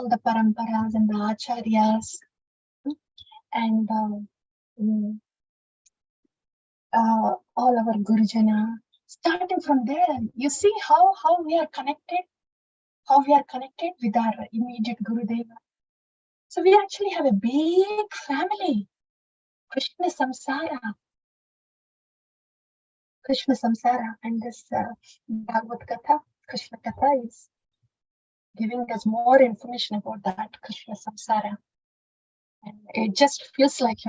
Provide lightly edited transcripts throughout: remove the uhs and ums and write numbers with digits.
all the paramparas and the acharyas, and all our Gurujana. Starting from there, you see how we are connected, with our immediate Gurudeva. So we actually have a big family, Krishna Samsara. And this Bhagavad Gata, Krishna Katha, is giving us more information about that Krishna Samsara. And it just feels like,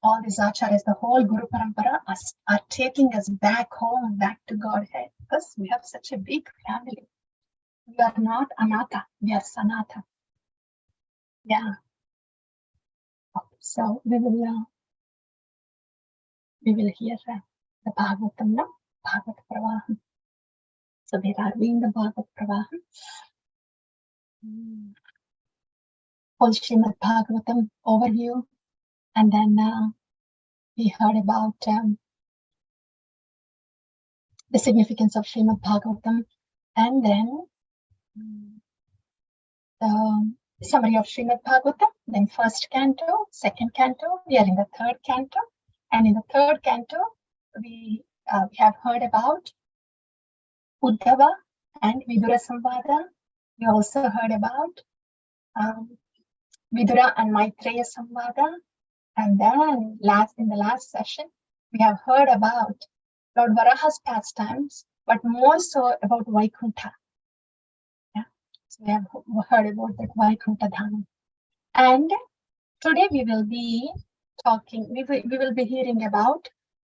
all these acharyas, the whole Guru Parampara are taking us back home, back to Godhead, because we have such a big family. We are not Anatha, we are Sanatha. Yeah. So we will hear the Bhagavatam now, Bhagavat Pravaha. So where are we in the Bhagavat Pravaha? Whole Srimad Bhagavatam overview, and then we heard about the significance of Srimad Bhagavatam, and then the summary of Srimad Bhagavatam, then first canto, second canto. We are in the third canto, and in the third canto, we have heard about Uddhava and Vidura Samvada. We also heard about Vidura and Maitreya Samvada, and then in the last session, we have heard about Lord Varaha's pastimes, but more so about Vaikuntha. Yeah, so we have heard about that Vaikuntha Dham. And today we will be talking. We will be hearing about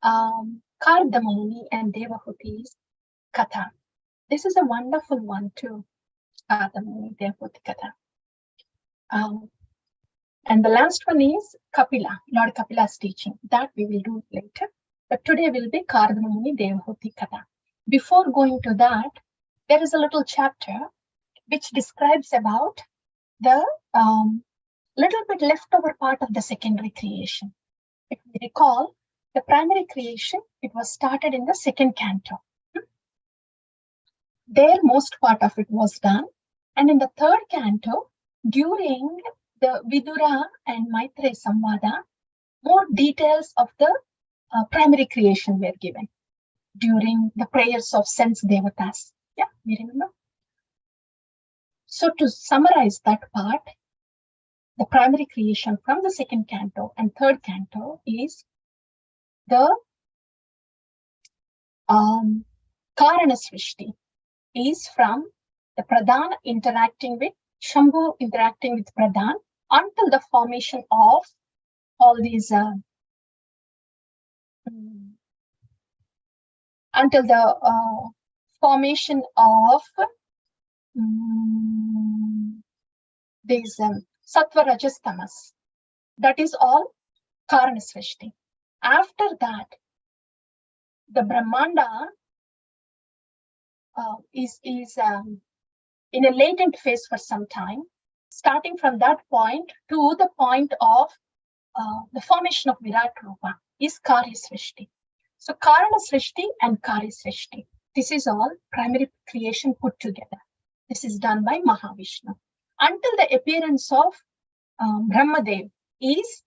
Kardama and Devahuti's Katha. This is a wonderful one too. Kardama Devahuti Katha. And the last one is Kapila, Lord Kapila's teaching. That we will do later. But today will be Kardama Devahuti Katha. Before going to that, there is a little chapter which describes about the little bit leftover part of the secondary creation. If we recall, the primary creation, it was started in the second canto. There, most part of it was done. And in the third canto, during the Vidura and Maitreya Samvada, more details of the primary creation were given during the prayers of sense devatas. Yeah, we remember. So to summarize that part, the primary creation from the second canto and third canto is the Karana Srishti, is from the Pradhan interacting with Shambhu, interacting with Pradhan, until the formation of all these until the formation of these Sattva Rajas Tamas. That is all Karana Srishti. After that, the Brahmanda is in a latent phase for some time, starting from that point to the point of the formation of Virat Rupa is Karya Srishti. So Karana Srishti and Karya Srishti. This is all primary creation put together. This is done by Mahavishnu. Until the appearance of Brahmadev is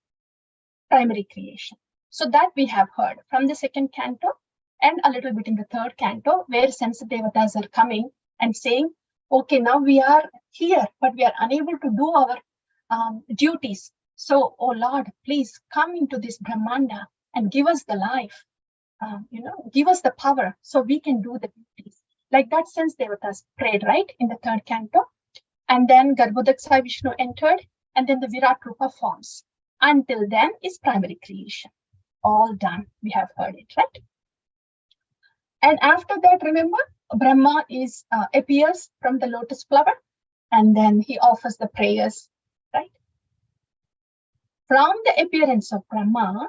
primary creation. So that we have heard from the second canto and a little bit in the third canto, where sense devatas are coming and saying, okay, now we are here, but we are unable to do our duties. So, oh Lord, please come into this Brahmanda and give us the life, give us the power so we can do the duties. Like that sense devatas prayed, right, in the third canto. And then Garbhodaksa Vishnu entered, and then the Virat Rupa forms. Until then is primary creation. All done. We have heard it, right? And after that, remember, Brahma appears from the lotus flower, and then he offers the prayers, right? From the appearance of Brahma,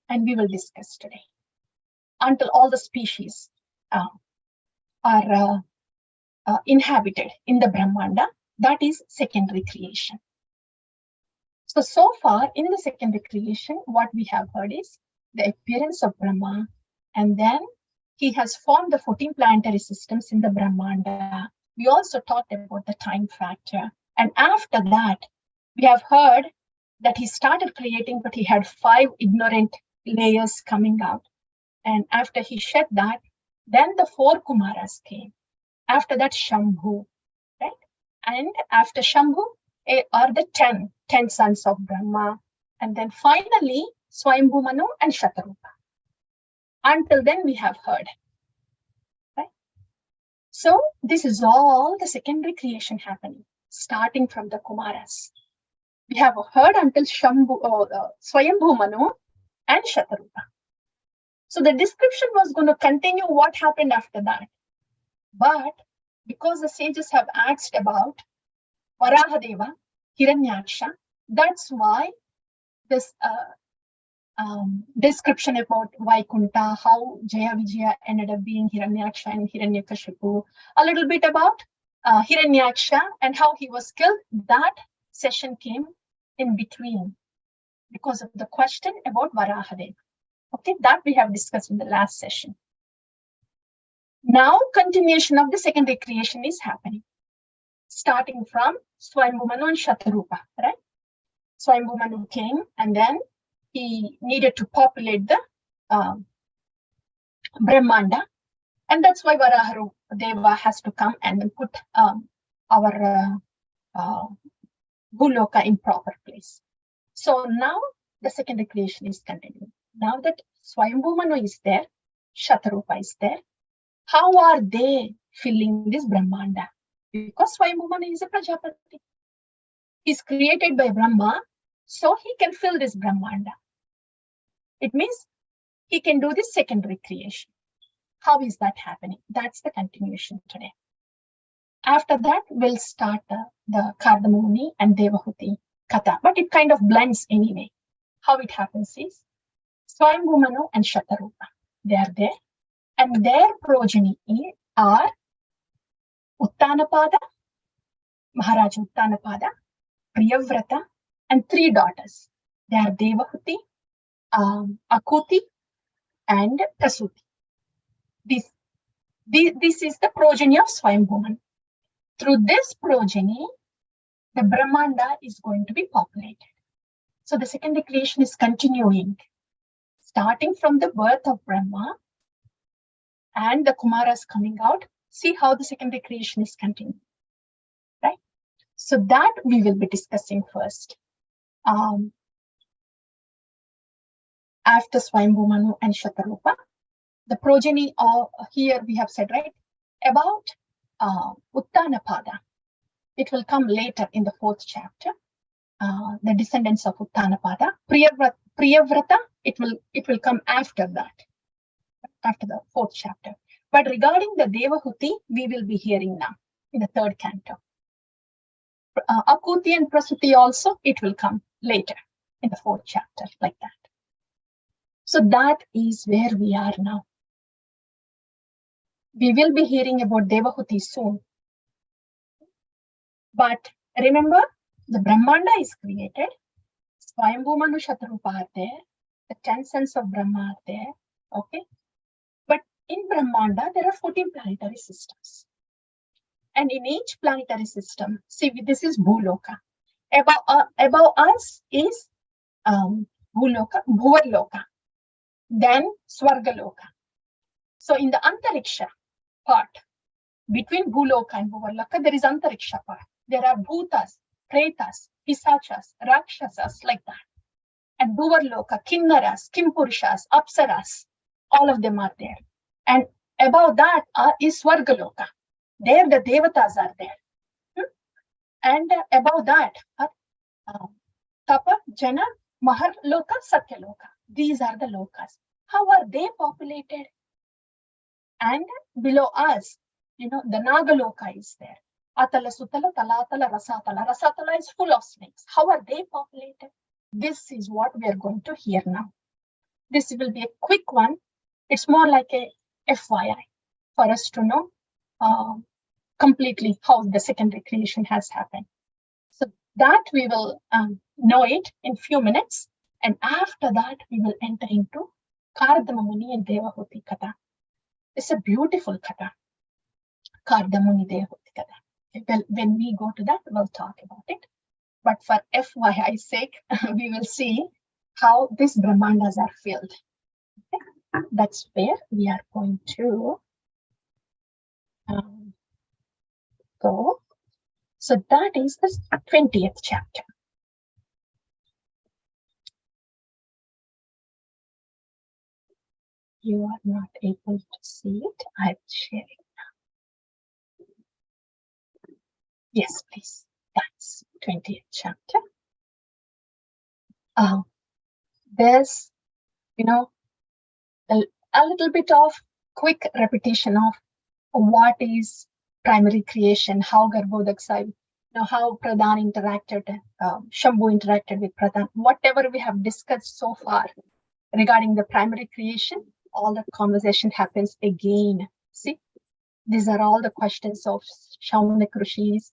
and we will discuss today, until all the species are inhabited in the Brahmanda, that is secondary creation. So far in the secondary creation, what we have heard is the appearance of Brahma, and then he has formed the 14 planetary systems in the Brahmanda, we also talked about the time factor. And after that, we have heard that he started creating, but he had 5 ignorant layers coming out. And after he shed that, then the 4 Kumaras came. After that, Shambhu, right? And after Shambhu are the 10 sons of Brahma. And then finally, Swayambhu Manu and Shatarupa. Until then, we have heard. Right? So this is all the secondary creation happening, starting from the Kumaras. We have heard until Swayambhu Manu and Shatarupa. So the description was going to continue what happened after that. But because the sages have asked about Varahadeva, Hiranyaksha, that's why this description about Vaikunta, how Jaya Vijaya ended up being Hiranyaksha and Hiranyakashipu, a little bit about Hiranyaksha and how he was killed, that session came in between because of the question about Varahadeva. Okay, that we have discussed in the last session. Now, continuation of the secondary creation is happening, starting from Swayambhu Manu and Shatarupa, right? Swayambhu Manu came and then he needed to populate the Brahmanda, and that's why Varahadeva has to come and then put our Bhuloka in proper place. So now the secondary creation is continuing. Now that Swayambhu Manu is there, Shatarupa is there, how are they filling this Brahmanda? Because Swayambhu Manu is a Prajapati. He's created by Brahma, so he can fill this Brahmanda. It means he can do this secondary creation. How is that happening? That's the continuation today. After that, we'll start the Kardamuni and Devahuti Katha, but it kind of blends anyway. How it happens is Swayambhu Manu and Shatarupa, they are there, and their progeny are Uttanapada, Maharaja Uttanapada, Priyavrata, and 3 daughters. They are Devahuti, Akuti, and Prasuti. This is the progeny of Swayambhu Manu. Through this progeny, the Brahmanda is going to be populated. So the secondary creation is continuing, starting from the birth of Brahma and the Kumaras coming out. See how the secondary creation is continuing, right? So that we will be discussing first. After Swayambhu Manu and Shatarupa, the progeny of, here we have said, right, about Uttanapada. It will come later in the 4th chapter. The descendants of Uttanapada. Priyavrata, it will come after that, after the 4th chapter. But regarding the Devahuti, we will be hearing now in the 3rd canto. Akuti and Prasuti also, it will come later in the 4th chapter, like that. So that is where we are now. We will be hearing about Devahuti soon. But remember, the Brahmanda is created. Swayambhu Manu Shatarupa are there. The 10 sons of Brahma are there. Okay. But in Brahmanda, there are 14 planetary systems. And in each planetary system, see, this is Bhuloka. Above us is Bhuvarloka. Then Swargaloka. So in the Antariksha part, between Bhuloka and Bhuvarloka, there is Antariksha part. There are Bhutas, Pretas, Pisachas, Rakshasas, like that. And Bhuvarloka, Kinnaras, Kimpurushas, Apsaras, all of them are there. And above that is Swargaloka. There the Devatas are there. And above that are Tapa, Jana, Maharloka, Satyaloka. These are the lokas. How are they populated? And below us, the Nagaloka is there. Atala, Sutala, Talatala, Rasatala. Rasatala is full of snakes. How are they populated? This is what we are going to hear now. This will be a quick one. It's more like a FYI for us to know completely how the secondary creation has happened. So that we will know it in few minutes. And after that, we will enter into Kardamamuni and Devahuti Katha. It's a beautiful Katha. Kardamuni Devati Kada. Well, when we go to that, we'll talk about it. But for FYI sake, we will see how these Brahmandas are filled. Okay? That's where we are going to go. So that is the 20th chapter. You are not able to see it. I'm sharing now. Yes, please. That's 20th chapter. There's, a little bit of quick repetition of what is primary creation, how Garbhodaksa, how Pradhan interacted, Shambhu interacted with Pradhan, whatever we have discussed so far regarding the primary creation, all the conversation happens again. See, these are all the questions of Shaunak Rishis,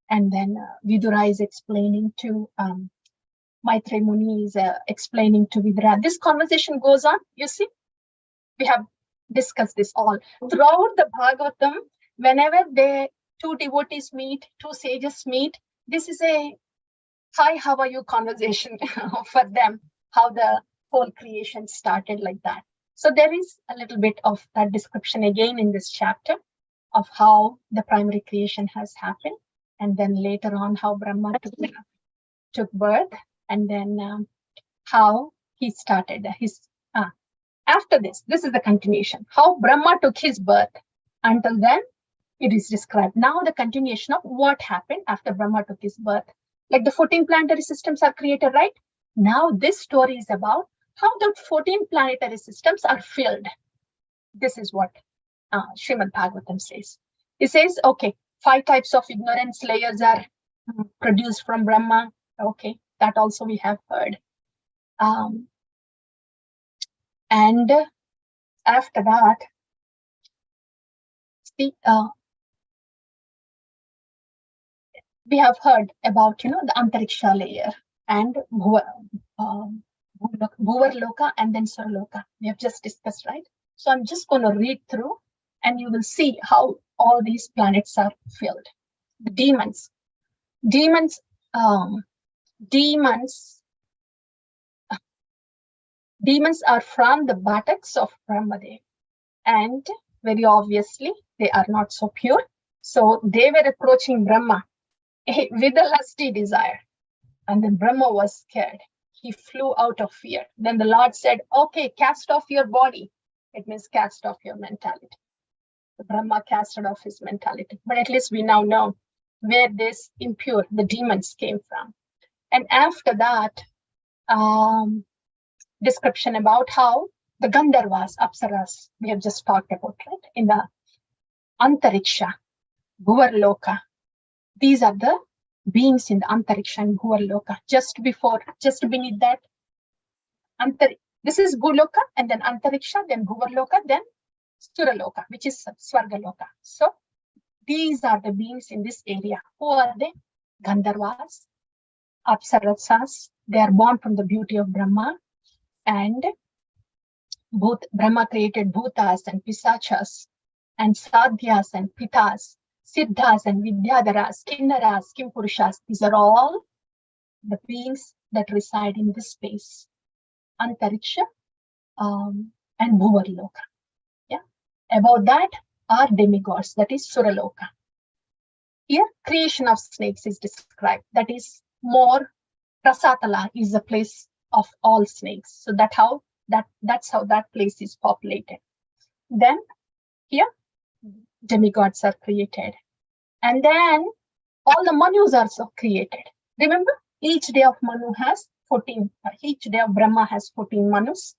and then Vidura is explaining to Maitreya Muni is explaining to Vidura. This conversation goes on, you see. We have discussed this all. Throughout the Bhagavatam, whenever two devotees meet, two sages meet, this is a hi, how are you conversation for them, how the whole creation started like that. So there is a little bit of that description again in this chapter of how the primary creation has happened. And then later on, how Brahma took birth, and then how he started his... After this is the continuation. How Brahma took his birth. Until then, it is described. Now the continuation of what happened after Brahma took his birth. Like the 14 planetary systems are created, right? Now this story is about how the 14 planetary systems are filled. This is what Srimad Bhagavatam says. It says, okay, 5 types of ignorance layers are produced from Brahma. Okay, that also we have heard. And after that, we have heard about, the Antariksha layer and Bhuvar Loka and then Suraloka. We have just discussed, right? So I'm just going to read through and you will see how all these planets are filled. The demons are from the buttocks of Brahmadev, and very obviously they are not so pure. So they were approaching Brahma with a lusty desire, and then Brahma was scared. He flew out of fear. Then the Lord said, okay, cast off your body. It means cast off your mentality. The Brahma casted off his mentality. But at least we now know where this impure, the demons came from. And after that, description about how the Gandharvas, Apsaras, we have just talked about, right? In the Antariksha, Bhuvar Loka. These are the beings in the Antariksha and Bhuvar Loka. Just beneath that, this is Bhuloka, and then Antariksha, then Bhuvar Loka, then Suraloka, which is Swargaloka. So these are the beings in this area. Who are they? Gandharvas, Apsarasas. They are born from the beauty of Brahma. And both Brahma created Bhutas and Pisachas, and Sadhyas and Pitas, Siddhas and Vidyadharas, Kinnaras, Kimpurushas. These are all the beings that reside in this space, Antariksha and Bhuvarloka. Yeah. Above that are demigods, that is Suraloka. Here, creation of snakes is described. That is more, Prasatala is the place of all snakes. So that's how that place is populated. Then here, demigods are created. And then all the Manus are also created. Remember, each day of Manu has 14, each day of Brahma has 14 Manus,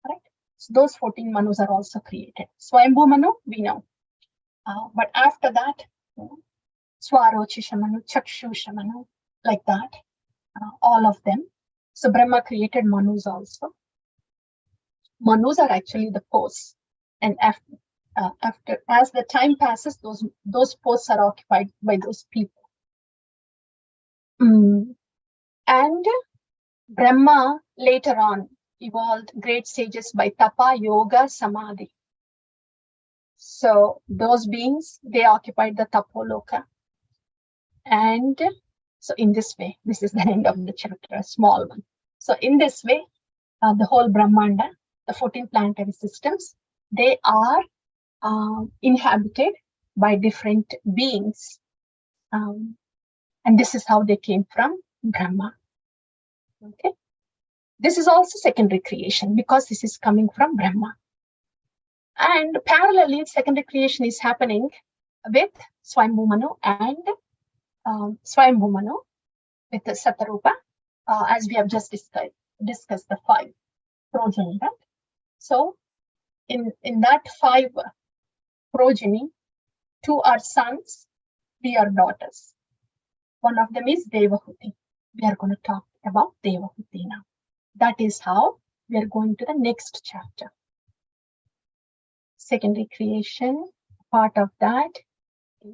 right? So those 14 Manus are also created. Swayambhu Manu, we know. But after that, Swarochisha Manu, Chakshusha Manu, like that, all of them. So Brahma created Manus also. Manus are actually the posts, and after as the time passes, those posts are occupied by those people. And Brahma later on evolved great sages by Tapa, Yoga, Samadhi. So those beings, they occupied the Tapoloka. And so in this way, this is the end of the chapter, a small one. So in this way, the whole Brahmanda, the 14 planetary systems, they are inhabited by different beings. And this is how they came from Brahma. Okay. This is also secondary creation because this is coming from Brahma. And parallelly, secondary creation is happening with Swayambhu Manu and Swayambhu Manu with the Satarupa, as we have just discussed the 5 progeny. Right? So in that 5 progeny, 2 are sons, 3 are daughters. One of them is Devahuti. We are going to talk about Devahuti now. That is how we are going to the next chapter. Secondary creation, part of that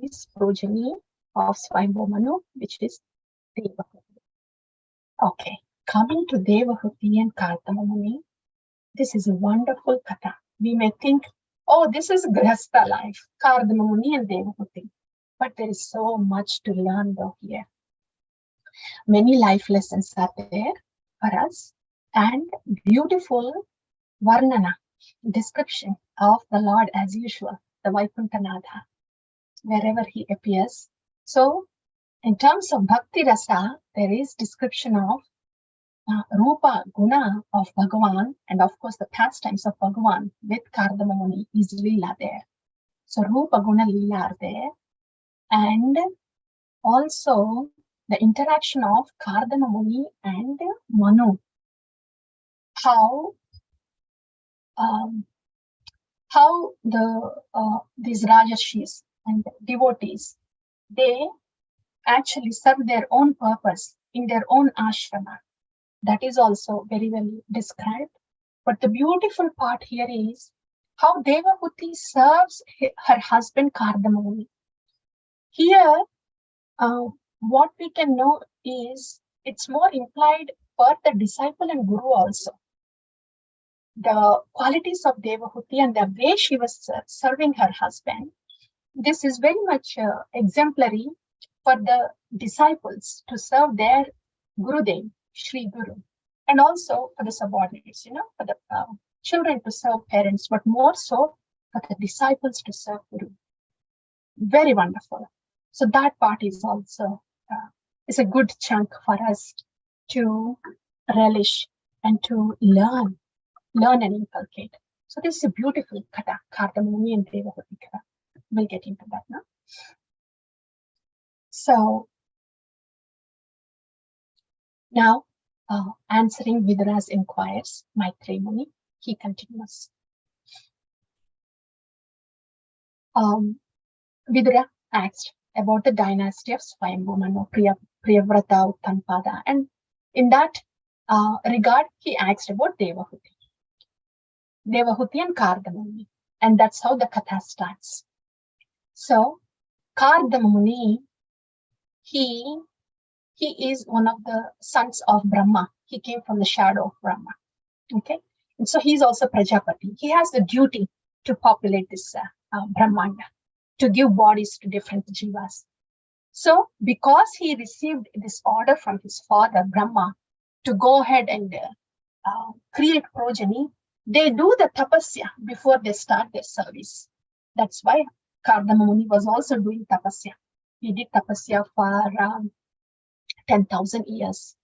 is progeny of Swayambhu Manu, which is Devahuti. Okay, coming to Devahuti and Kardama Muni, this is a wonderful katha. We may think, oh, this is Grihastha life, Kardama Muni and Devahuti. But there is so much to learn though here. Many life lessons are there for us, and beautiful Varnana, description of the Lord as usual, the Vaikunthanatha, wherever he appears. So in terms of Bhakti Rasa, there is description of Rupa, Guna of Bhagavan, and of course the pastimes of Bhagavan with Kardama Muni is Leela there. So Rupa, Guna, Leela are there. And also the interaction of Kardama Muni and Manu. How these Rajashis and devotees, they actually serve their own purpose in their own ashrama. That is also very well described. But the beautiful part here is how Devahuti serves her husband Kardama Muni. Here, what we can know is it's more implied for the disciple and guru also. The qualities of Devahuti and the way she was serving her husband, this is very much exemplary for the disciples to serve their Gurudev, Shri Guru, and also for the subordinates, for the children to serve parents, but more so for the disciples to serve Guru. Very wonderful. So that part is also is a good chunk for us to relish and to learn and inculcate. So this is a beautiful katha, Kardama Muni and Devahuti katha. We'll get into that now. So now answering Vidura's inquiries, Maitreya Muni, he continues. Vidura asked about the dynasty of Swayambhu Manu, Priyavrata, Uttanpada, and in that regard, he asked about Devahuti and Kardama Muni, and that's how the katha starts. So Kardama Muni, he is one of the sons of Brahma. He came from the shadow of Brahma. Okay, and so he's also Prajapati. He has the duty to populate this Brahmanda, to give bodies to different jivas. So because he received this order from his father Brahma to go ahead and create progeny, they do the tapasya before they start their service. That's why Kardama Muni was also doing tapasya. He did tapasya for 10,000 years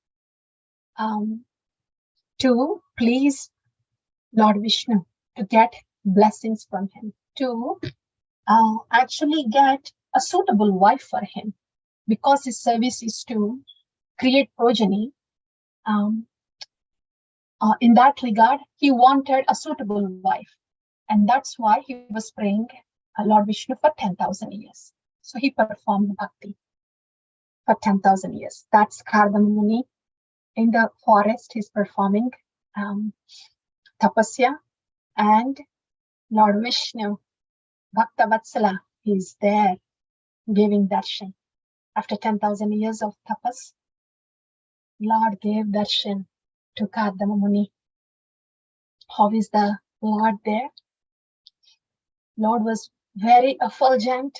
to please Lord Vishnu, to get blessings from him, to actually get a suitable wife for him, because his service is to create progeny. In that regard, he wanted a suitable wife, and that's why he was praying Lord Vishnu for 10,000 years. So he performed bhakti for 10,000 years. That's Kardama Muni. In the forest, he's performing tapasya, and Lord Vishnu, Bhakta Vatsala, is there giving darshan. After 10,000 years of tapas, Lord gave darshan to Kardama Muni. How is the Lord there? Lord was very effulgent.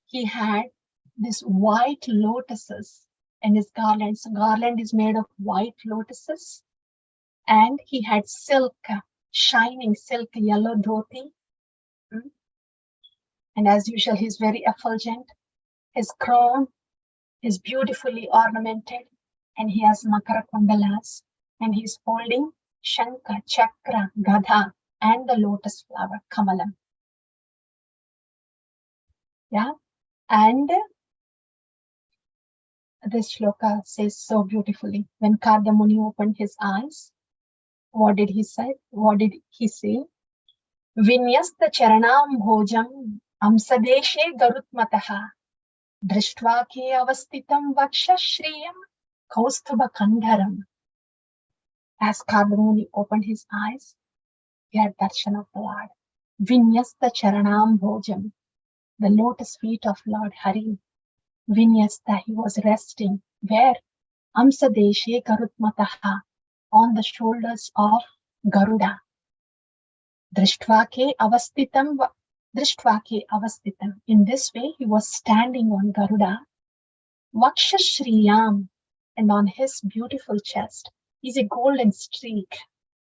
He had this white lotuses in his garland. So garland is made of white lotuses. And he had silk, shining silk yellow dhoti. And as usual, he's very effulgent. His crown is beautifully ornamented. And he has makara kundalas. And he's holding Shankha, Chakra, Gadha, and the lotus flower, Kamalam. Yeah. And this shloka says so beautifully. When Karda Muni opened his eyes, what did he say? What did he say? Vinyasta charanam bhojam amsadeshe garutmataha drishtva ke avastitam vakshashriyam kaustubha kandharam. As Karda Muni opened his eyes, he had darshan of the Lord. Vinyasta charanam bhojam, the lotus feet of Lord Hari. Vinyasta, he was resting. Where? Amsadeshe garutmataha, on the shoulders of Garuda. Drishtva ke avastitam. In this way, he was standing on Garuda. Vakshashriyam, and on his beautiful chest is a golden streak,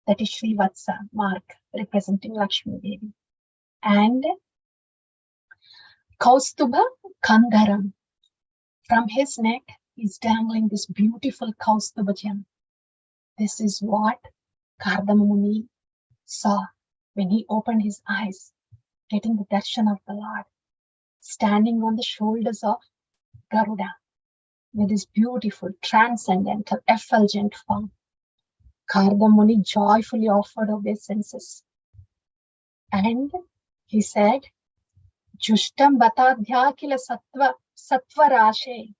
that is Srivatsa mark, representing Lakshmi Devi. And Kaustubha Kandharam, from his neck is dangling this beautiful Kaustubha gem. This is what Karda Muni saw when he opened his eyes, getting the darshan of the Lord, standing on the shoulders of Garuda with his beautiful, transcendental, effulgent form. Karda Muni joyfully offered obeisances. And he said, Jushtam batadhya kila satvarashe.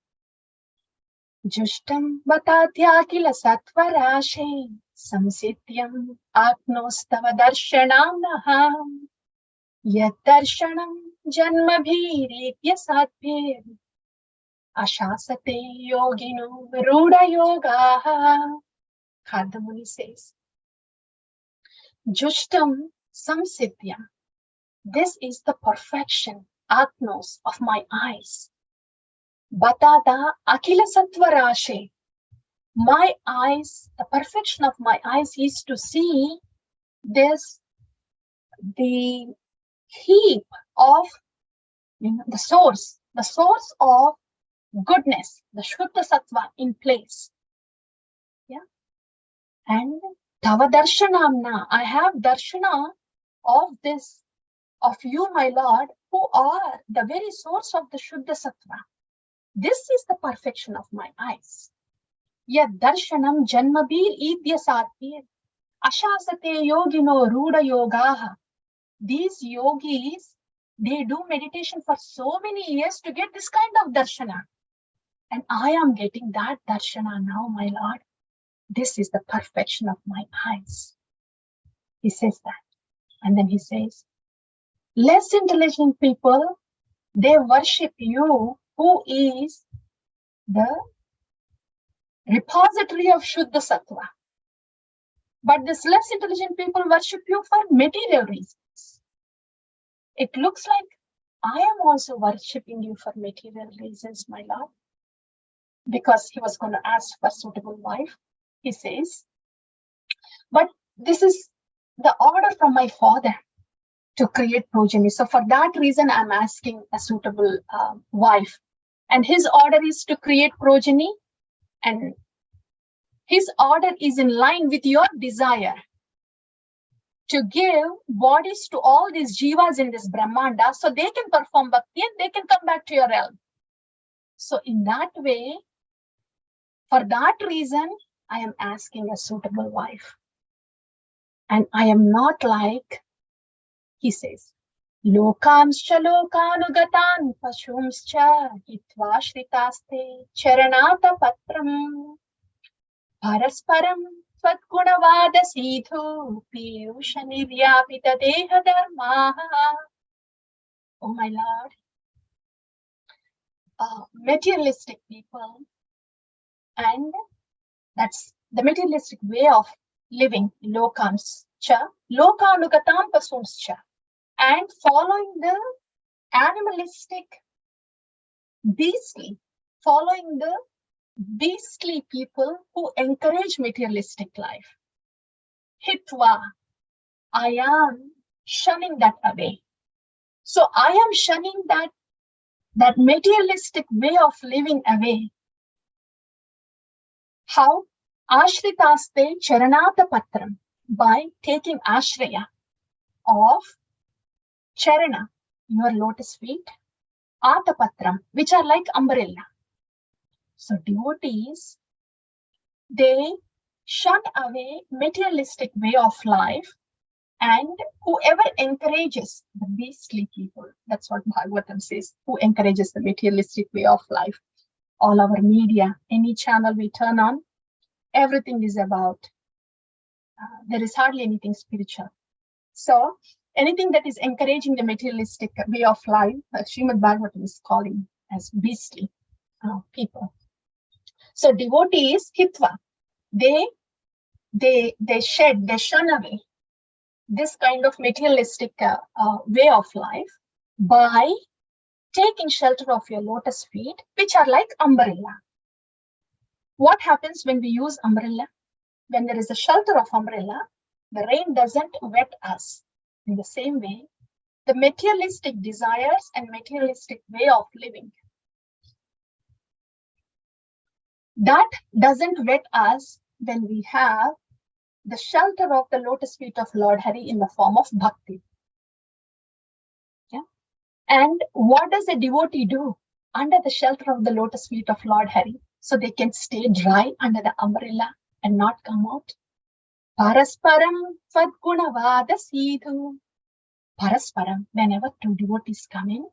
Jushtam batadhya kila satvarashe. Samsityam atnostava darshanam naham. Yad darshanam janmabhiritya satbhir. Ashasate yogino ruda yogaha. Karda Muni says, Jushtam samsityam. This is the perfection, atmos, of my eyes. Batada akila satvarashe. My eyes, the perfection of my eyes is to see this, the heap of, the source of goodness, the Shuddha Sattva in place. Yeah. And Tava Darshanamna, I have darshana of this, of you, my Lord, who are the very source of the Shuddha Sattva. This is the perfection of my eyes. Yad darshanam janmabir idya satvir. Ashasate yogino ruda yogaha. These yogis, they do meditation for so many years to get this kind of darshana. And I am getting that darshana now, my Lord. This is the perfection of my eyes. He says that. And then he says, less intelligent people, they worship you, who is the repository of Shuddha Sattva. But this less intelligent people worship you for material reasons. It looks like I am also worshipping you for material reasons, my Lord. Because he was going to ask for a suitable wife, he says, but this is the order from my father to create progeny. So for that reason, I'm asking a suitable wife. And his order is to create progeny, and his order is in line with your desire to give bodies to all these jivas in this Brahmanda so they can perform bhakti and they can come back to your realm. So in that way, for that reason, I am asking a suitable wife. And I am not like, he says, Lokamscha lokanugatan pashumscha hitva shritaste charanata patram parasparam tvatgunavada sidhu piyusha nivyapita deha dharma. Oh my Lord, materialistic people, and that's the materialistic way of living, lokamscha lokanugatam pasumscha. and following the animalistic, following the beastly people who encourage materialistic life. Hitva, I am shunning that away. So I am shunning that materialistic way of living away. How? Ashritaste charanata patram, by taking ashraya of charana, your lotus feet, atapatram, which are like umbrella. So devotees, they shun away materialistic way of life, and whoever encourages the beastly people, that's what Bhagavatam says, who encourages the materialistic way of life. All our media, any channel we turn on, everything is about, there is hardly anything spiritual. So anything that is encouraging the materialistic way of life, Srimad Bhagavatam is calling as beastly people. So devotees, hitva, they shun away this kind of materialistic way of life by taking shelter of your lotus feet, which are like umbrella. What happens when we use umbrella? When there is a shelter of umbrella, the rain doesn't wet us. In the same way, the materialistic desires and materialistic way of living, that doesn't wet us when we have the shelter of the lotus feet of Lord Hari in the form of bhakti. Yeah? And what does a devotee do under the shelter of the lotus feet of Lord Hari, so they can stay dry under the umbrella and not come out? Parasparam Tvad-gunavada Sidhu. Parasparam, whenever two devotees come in,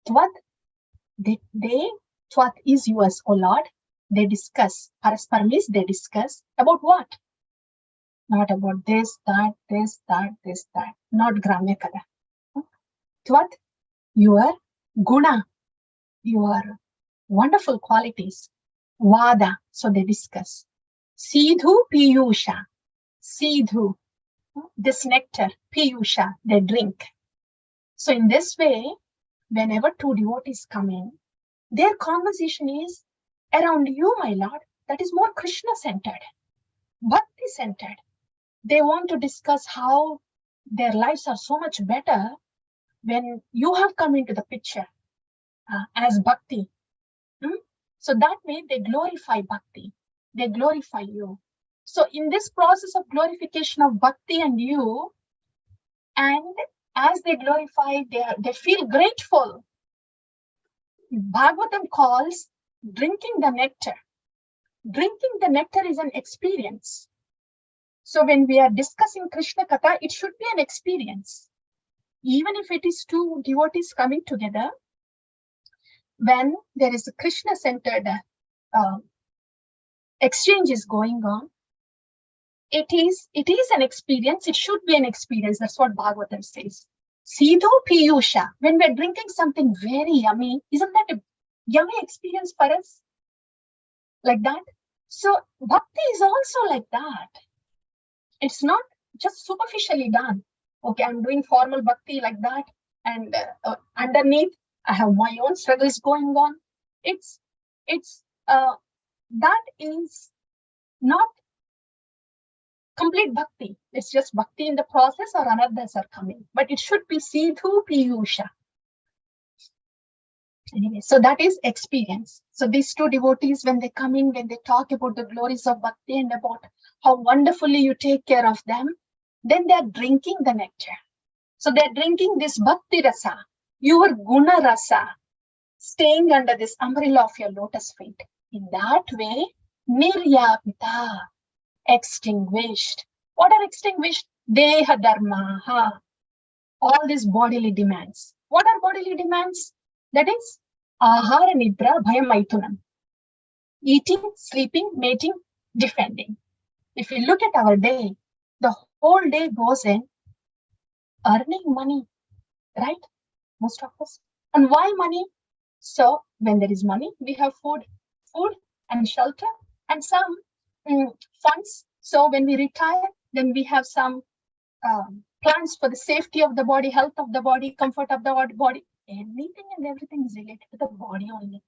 Tvad, Tvad is yours, O Lord. They discuss. Parasparam is they discuss about what? Not about this, that, this, that, this, that. Not Gramya Kada. Tvat, your Guna, your wonderful qualities. Vada, so they discuss. Sidhu Piyusha. Sidhu, this nectar, Piyusha, they drink. So in this way, whenever two devotees come in, their conversation is around you, my Lord. That is more Krishna-centered, Bhakti-centered. They want to discuss how their lives are so much better when you have come into the picture as Bhakti. So that way they glorify Bhakti. They glorify you. So in this process of glorification of Bhakti and you, and as they glorify, they feel grateful. Bhagavatam calls drinking the nectar. Drinking the nectar is an experience. So when we are discussing Krishna Katha, it should be an experience. Even if it is two devotees coming together, when there is a Krishna-centered exchange is going on, it is an experience. It should be an experience. That's what Bhagavatam says. Sidhu Piyusha. When we're drinking something very yummy, isn't that a yummy experience for us? Like that. So bhakti is also like that. It's not just superficially done. Okay, I'm doing formal bhakti like that, and underneath I have my own struggles going on. That is not complete bhakti. It's just bhakti in the process, or anarthas are coming. But it should be Sidhu Piyusha. Anyway, so that is experience. So these two devotees, when they come in, when they talk about the glories of bhakti and about how wonderfully you take care of them, then they're drinking the nectar. So they're drinking this bhakti rasa, your guna rasa, staying under this umbrella of your lotus feet. In that way, niryapita, extinguished. What are extinguished? Deha dharmaha, all these bodily demands. What are bodily demands? That is ahara nidra bhayam maitunam. Eating, sleeping, mating, defending. If we look at our day, the whole day goes in earning money, right? Most of us. And why money? So when there is money, we have food and shelter and some funds. So when we retire, then we have some plans for the safety of the body, health of the body, comfort of the body. Anything and everything is related to the body only.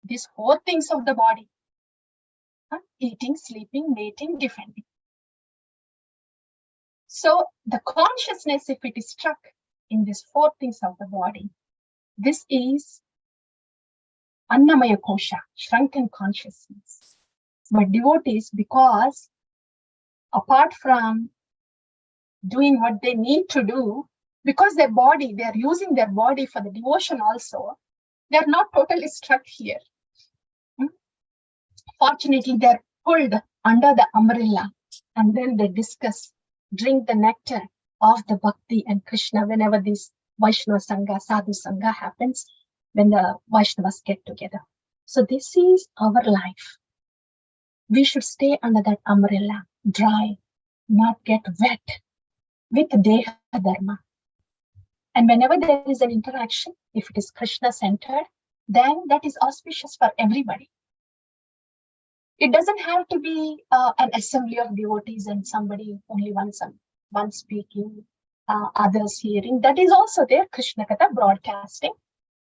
These 4 things of the body: eating, sleeping, mating, defending. So the consciousness, if it is struck in these 4 things of the body, this is Annamaya Kosha, shrunken consciousness. But devotees, because apart from doing what they need to do, because their body, they are using their body for the devotion also, they are not totally struck here. Fortunately, they are pulled under the umbrella, and then they discuss, drink the nectar of the Bhakti and Krishna whenever this Vaishnava Sangha, Sadhu Sangha happens, when the Vaishnavas get together. So this is our life. We should stay under that umbrella, dry, not get wet with Deha Dharma. And whenever there is an interaction, if it is Krishna-centered, then that is auspicious for everybody. It doesn't have to be an assembly of devotees and somebody, only one speaking, others hearing. That is also there, Krishna Katha broadcasting.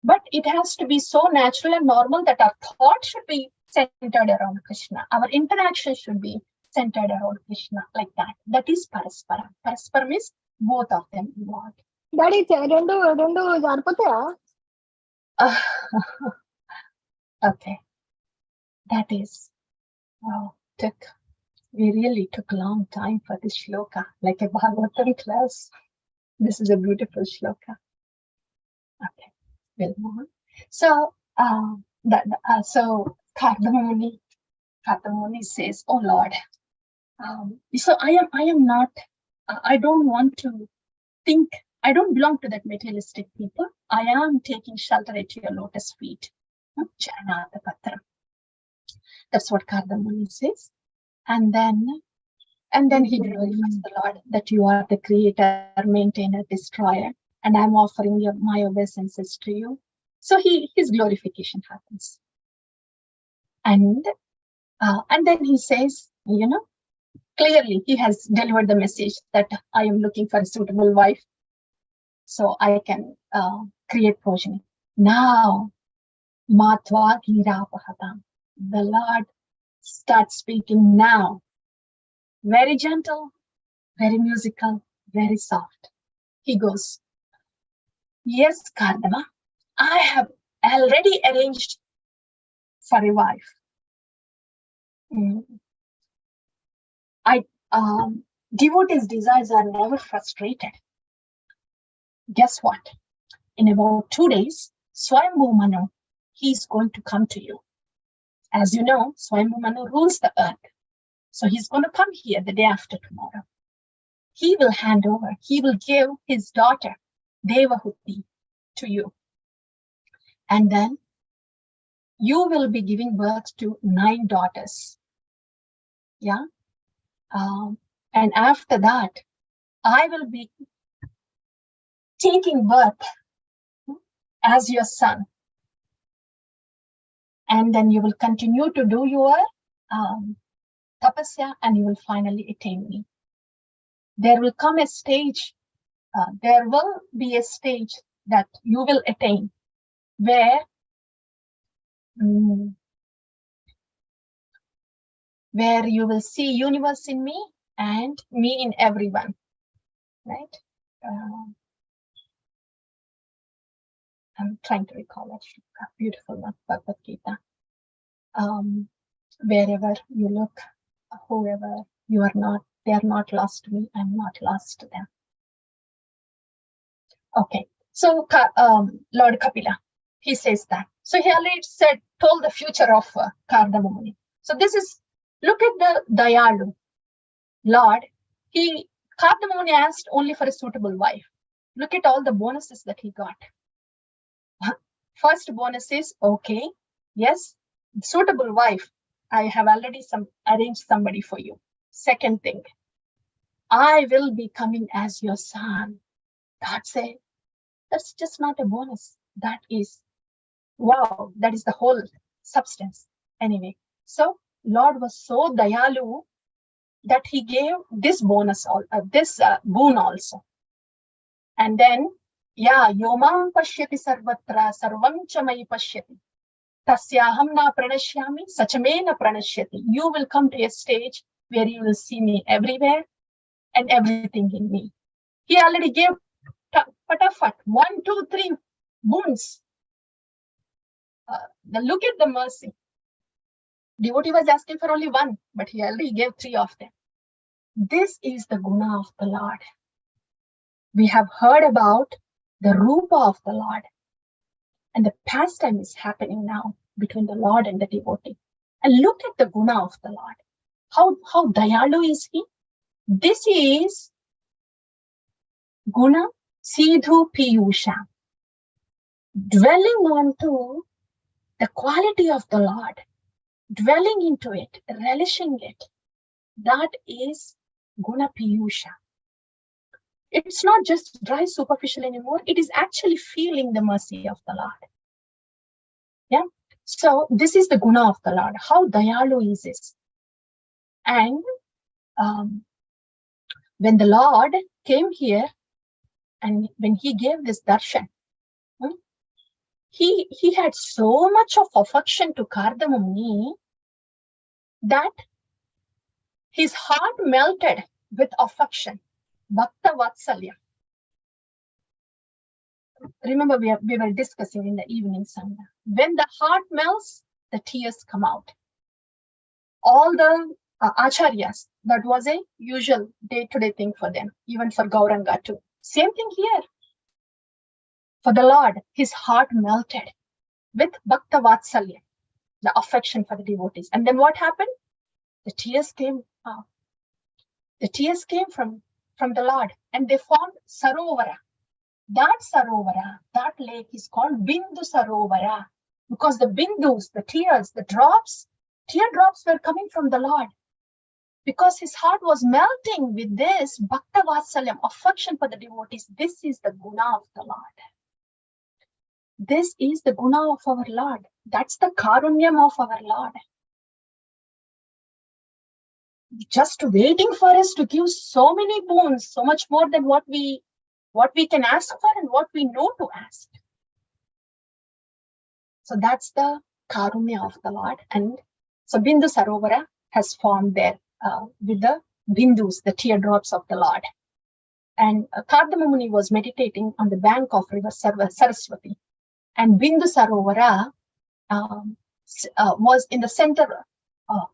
But it has to be so natural and normal that our thought should be centered around Krishna. Our interaction should be centered around Krishna, like that. That is Paraspara. Paraspara means both of them involved. Daddy, రెండు సరిపోతాయా? Okay. That is, wow, we really took a long time for this shloka, like a Bhagavatam class. This is a beautiful shloka. Okay, we'll move on. So, so Kardama Muni says, "Oh Lord, so I am not. I don't want to think. I don't belong to that materialistic people. I am taking shelter at your lotus feet." Charanata Patra. That's what Kardama Muni says. And then he glorifies the Lord, that you are the creator, maintainer, destroyer, and I'm offering my obeisances to you. So his glorification happens. And then he says, clearly he has delivered the message that I am looking for a suitable wife, so I can create progeny. Now, Matva Girapahatam, the Lord starts speaking now. Very gentle, very musical, very soft. He goes, "Yes, Kardama, I have already arranged for a wife. Devotees' desires are never frustrated. Guess what? In about 2 days, Swayambhu Manu, he's going to come to you. As you know, Swayambhu Manu rules the earth. So he's going to come here the day after tomorrow. He will hand over, he will give his daughter, Devahuti, to you. And then you will be giving birth to 9 daughters. Yeah. And after that, I will be taking birth as your son. And then you will continue to do your tapasya, and you will finally attain me. There will come a stage, there will be a stage that you will attain where you will see universe in me and me in everyone, right? I'm trying to recall that shloka, beautiful one, Bhagavad Gita. Wherever you look, whoever you are not, they are not lost to me, I'm not lost to them. Okay, so Lord Kapila, he says that. So he already told the future of Kardama Muni. So this is, look at the Dayalu Lord. Kardama Muni asked only for a suitable wife. Look at all the bonuses that he got. First bonus is, okay, yes, suitable wife. I have already arranged somebody for you. Second thing, I will be coming as your son. That's just not a bonus. That is, wow, that is the whole substance. Anyway, so Lord was so dayalu that he gave this bonus, this boon also. And then, yomam pashyati sarvatra sarvam chamai pashyati. Tasyaham na pranashyami sachame na pranashyati. You will come to a stage where you will see me everywhere and everything in me. He already gave patafat, 1, 2, 3 boons. Look at the mercy. Devotee was asking for only one, but he already gave 3 of them. This is the guna of the Lord. We have heard about the rupa of the Lord. And the pastime is happening now between the Lord and the devotee. And look at the guna of the Lord. How dayalu is he? This is guna sidhu piyusha. Dwelling onto the quality of the Lord. Dwelling into it, relishing it. That is guna piyusha. It's not just dry superficial anymore. It is actually feeling the mercy of the Lord. Yeah. So this is the guna of the Lord. How dayalu is this? And when the Lord came here and when he gave this darshan, he had so much of affection to Kardamuni that his heart melted with affection. Bhakta Vatsalya. Remember, we were discussing in the evening sangha. When the heart melts, the tears come out. All the acharyas, that was a usual day-to-day thing for them, even for Gauranga too. Same thing here. For the Lord, his heart melted with Bhakta Vatsalya, the affection for the devotees. And then what happened? The tears came out. The tears came from the Lord, and they formed Sarovara. That Sarovara, that lake is called Bindu Sarovara, because the bindus, the tears, the drops, teardrops were coming from the Lord. Because his heart was melting with this Bhakta Vatsalyam, affection for the devotees. This is the guna of the Lord. This is the guna of our Lord. That's the karunyam of our Lord. Just waiting for us to give so many boons, so much more than what we can ask for and what we know to ask. So that's the karunya of the Lord. And so Bindu Sarovara has formed there with the bindus, the teardrops of the Lord. And Kardama Muni was meditating on the bank of river Saraswati. And Bindu Sarovara was in the center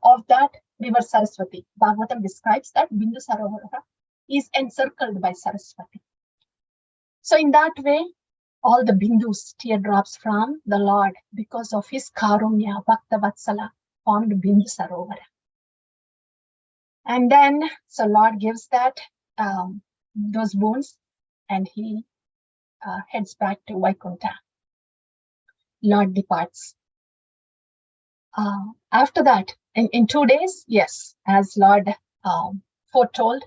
of that river Saraswati. Bhagavatam describes that Bindu Sarovara is encircled by Saraswati. So in that way, all the bindus, teardrops from the Lord, because of his karunya, Bhakta Vatsala, formed Bindu Sarovara. And then, so Lord gives that, those boons, and he heads back to Vaikuntha. Lord departs. After that, in 2 days, yes, as Lord foretold,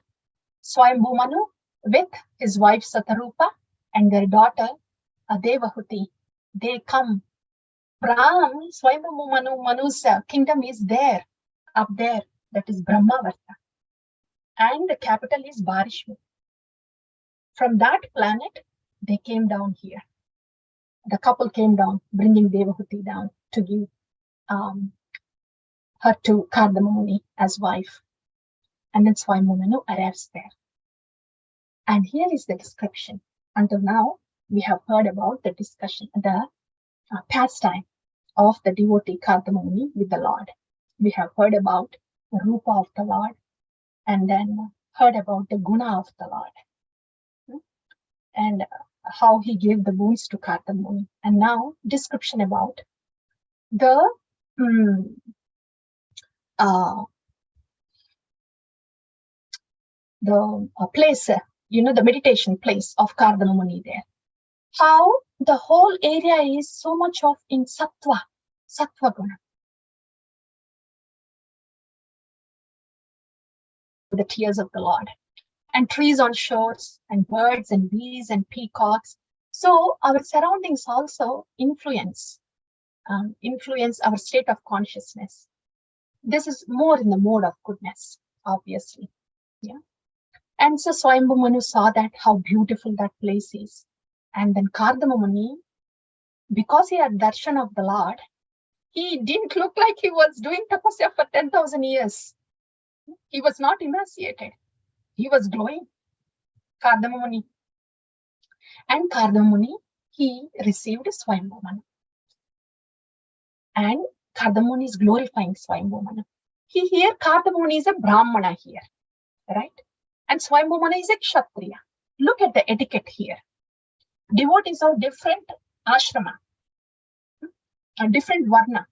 Swayambhu Manu with his wife Satarupa and their daughter Devahuti, they come from Swayambhu Manu's kingdom is there, up there, that is Brahmavarta. And the capital is Barishmu. From that planet, they came down here. The couple came down, bringing Devahuti down to give her to Kardama Muni as wife. And then Swayambhu Manu arrives there. And here is the description. Until now, we have heard about the discussion, the pastime of the devotee Kardama Muni with the Lord. We have heard about the rupa of the Lord, and then heard about the guna of the Lord, and how he gave the boons to Kardama Muni. And now description about the place, the meditation place of Kardama Muni there. How the whole area is so much of in sattva guna. The tears of the Lord, and trees on shores, and birds and bees and peacocks. So our surroundings also influence our state of consciousness. This is more in the mode of goodness, obviously. Yeah. And so Swayambhu Manu saw that, how beautiful that place is. And then Kardama Muni, because he had darshan of the Lord, he didn't look like he was doing tapasya for 10,000 years. He was not emaciated. He was glowing. Kardama Muni. And Kardama Muni, he received Swayambhu Manu. And Kardama Muni is glorifying Swayambhu Manu. Here, Kardama Muni is a Brahmana here, right? And Swayambhu Manu is a Kshatriya. Look at the etiquette here. Devotees of different ashrama, different varna.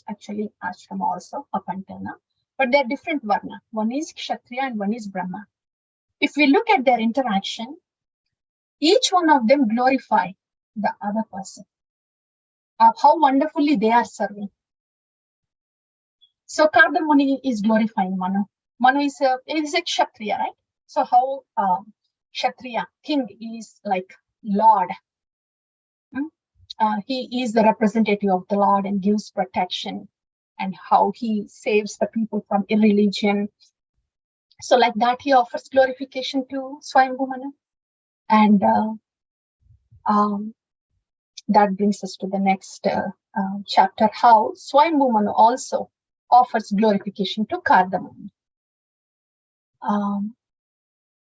Actually, ashrama also up until now, but they're different varna. One is Kshatriya and one is Brahma. If we look at their interaction, each one of them glorify the other person, of how wonderfully they are serving. So Kardama Muni is glorifying Manu. Manu is a Kshatriya, right? So how Kshatriya, king, is like Lord. He is the representative of the Lord and gives protection, and how he saves the people from irreligion. So like that, he offers glorification to Swayambhu Manu. And that brings us to the next chapter, how Swayambhu Manu also offers glorification to Kardama Muni.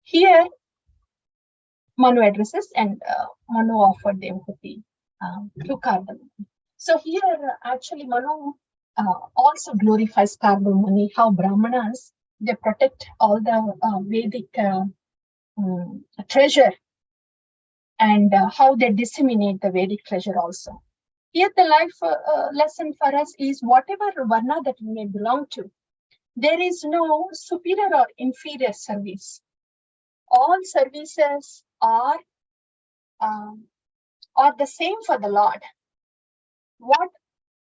Here, Manu addresses, and Manu offered Devahuti to Kardama Muni. So here, actually, Manu also glorifies Kardama Muni, how Brahmanas, they protect all the Vedic treasure, and how they disseminate the Vedic treasure also. Here, the life lesson for us is, whatever varna that we may belong to, there is no superior or inferior service. All services are the same for the Lord. What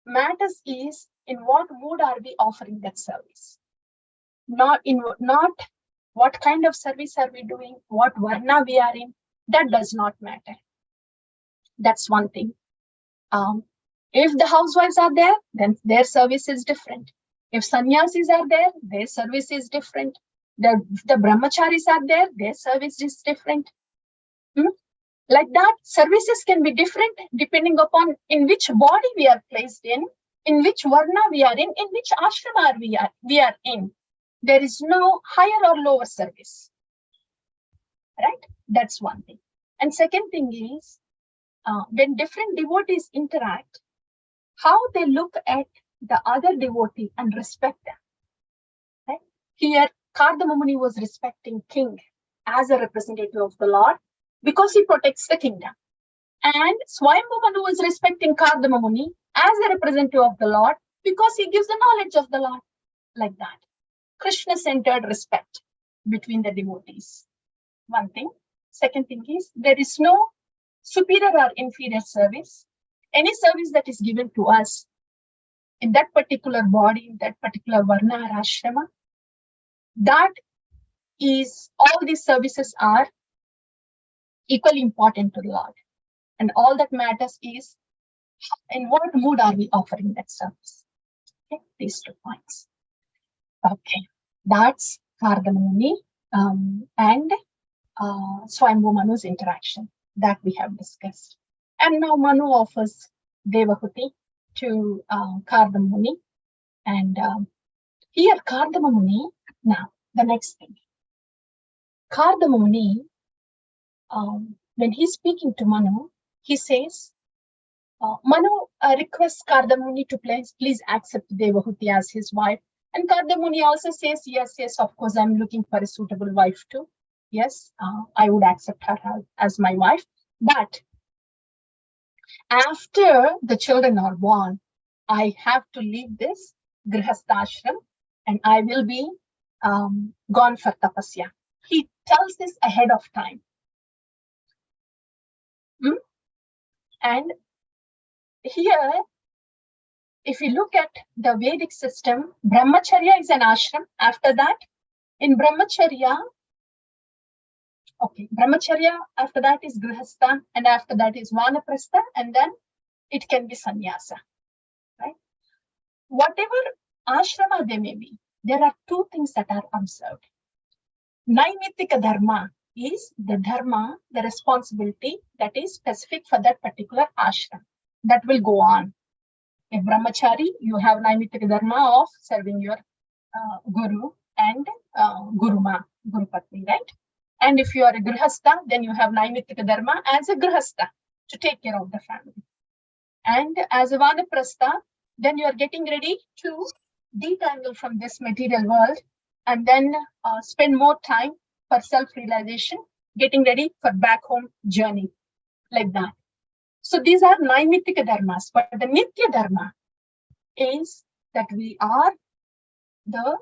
matters is, in what mood are we offering that service? Not what kind of service are we doing, what varna we are in. That does not matter. That's one thing. If the housewives are there, then their service is different. If sannyasis are there, their service is different. The brahmacharis are there, their service is different. Like that, services can be different depending upon in which body we are placed in which varna we are in which ashrama we are in. There is no higher or lower service, right? That's one thing. And second thing is, when different devotees interact, how they look at the other devotee and respect them. Right? Here, Kardama Muni was respecting king as a representative of the Lord because he protects the kingdom. And Swayambhu Manu was respecting Kardama Muni as a representative of the Lord because he gives the knowledge of the Lord. Like that. Krishna-centered respect between the devotees. One thing. Second thing is, there is no superior or inferior service. Any service that is given to us in that particular body, in that particular varna or ashrama, that is, all these services are equally important to the Lord. And all that matters is, in what mood are we offering that service? Okay, these 2 points. Okay, that's Kardama Muni and Swayambhu Manu's interaction that we have discussed. And now Manu offers Devahuti to Kardama Muni. And here Kardama Muni, now the next thing. Kardama Muni, when he's speaking to Manu, he says, Manu requests Kardama Muni to please accept Devahuti as his wife. And Kardama Muni also says, yes, of course, I'm looking for a suitable wife too. Yes, I would accept her as my wife. But after the children are born, I have to leave this grihasthashram and I will be gone for tapasya. He tells this ahead of time. And here, if you look at the Vedic system, brahmacharya is an ashram. After that, in brahmacharya, brahmacharya, after that is grihastha, and after that is vanaprastha, and then it can be sannyasa, right? Whatever ashrama they may be, there are 2 things that are observed. Naimitika dharma is the dharma, the responsibility that is specific for that particular ashram. That will go on. A brahmachari, you have naimitika dharma of serving your guru and guruma, guru patni, right? And if you are a grihastha, then you have naimitika dharma as a grihastha to take care of the family. And as a vanaprastha, then you are getting ready to detangle from this material world and then spend more time for self-realization, getting ready for back home journey, like that. So these are naimitika dharmas, but the nitya dharma is that we are the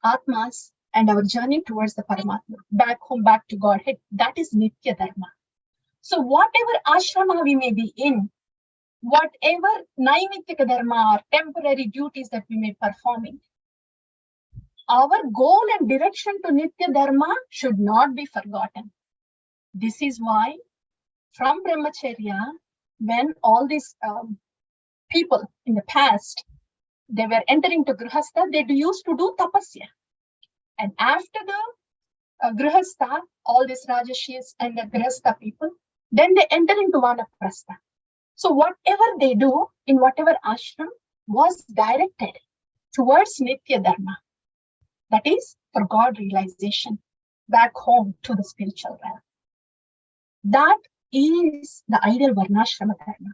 atmas and our journey towards the Paramatma, back home, back to Godhead. That is nitya dharma. So whatever ashrama we may be in, whatever naimitika dharma or temporary duties that we may be performing, our goal and direction to nitya dharma should not be forgotten. This is why from brahmacharya, when all these people in the past, they were entering to grihastha, they used to do tapasya. And after the grihastha, all these rajashis and the grihastha people, then they enter into vanaprastha. So whatever they do in whatever ashram was directed towards nitya dharma. That is for God realization, back home to the spiritual realm. That is the ideal varnashrama dharma.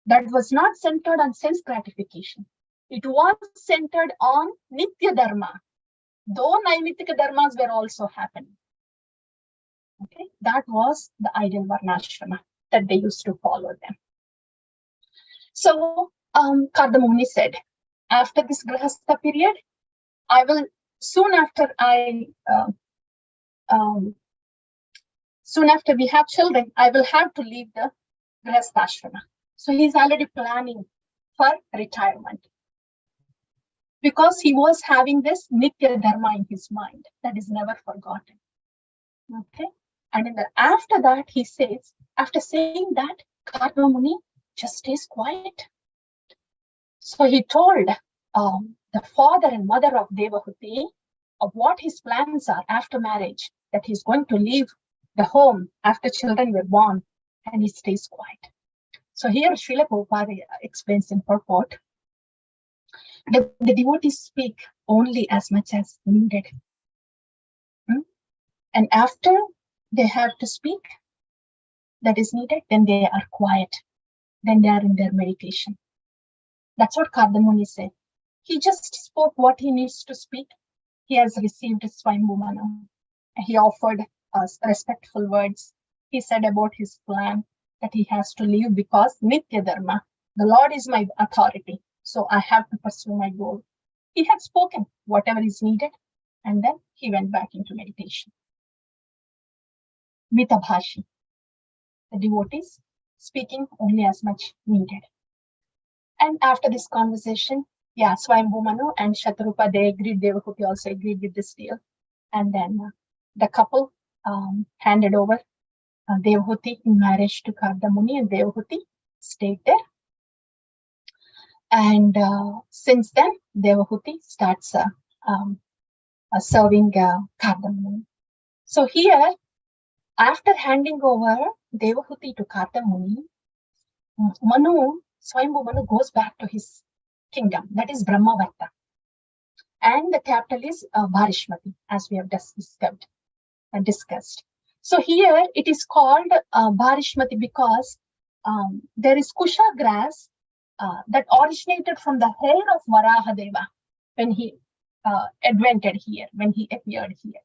That was not centered on sense gratification. It was centered on nitya dharma, though naimitika dharmas were also happening. Okay, that was the ideal varnashrama that they used to follow them. So Kardamuni said, after this grihastha period, I will soon after we have children, I will have to leave the grihastha. So he's already planning for retirement because he was having this nitya dharma in his mind that is never forgotten. Okay, and after that he says, after saying that, Kardamuni just stays quiet. So he told the father and mother of Devahuti of what his plans are after marriage, that he's going to leave the home after children were born, and he stays quiet. So here Srila Prabhupada explains in purport that the devotees speak only as much as needed. And after they have to speak, that is needed, then they are quiet. Then they are in their meditation. That's what Kardamuni said. He just spoke what he needs to speak. He has received Swayambhu Manu. He offered us respectful words. He said about his plan that he has to leave because Nitya Dharma, the Lord is my authority. So I have to pursue my goal. He had spoken whatever is needed, and then he went back into meditation. Mitabhashi, the devotees speaking only as much needed. And after this conversation, Swayambhu Manu and Shatarupa, they agreed, Devahuti also agreed with this deal. And then the couple handed over Devahuti in marriage to Kardamuni, and Devahuti stayed there. And since then, Devahuti starts serving Kardamuni. So here, after handing over Devahuti to Kardamuni, Swayambhu Manu goes back to his kingdom, that is Brahmavarta. And the capital is Varishmati, as we have discussed. So here it is called Varishmati because there is Kusha grass that originated from the hair of Varahadeva when he advented here, when he appeared here.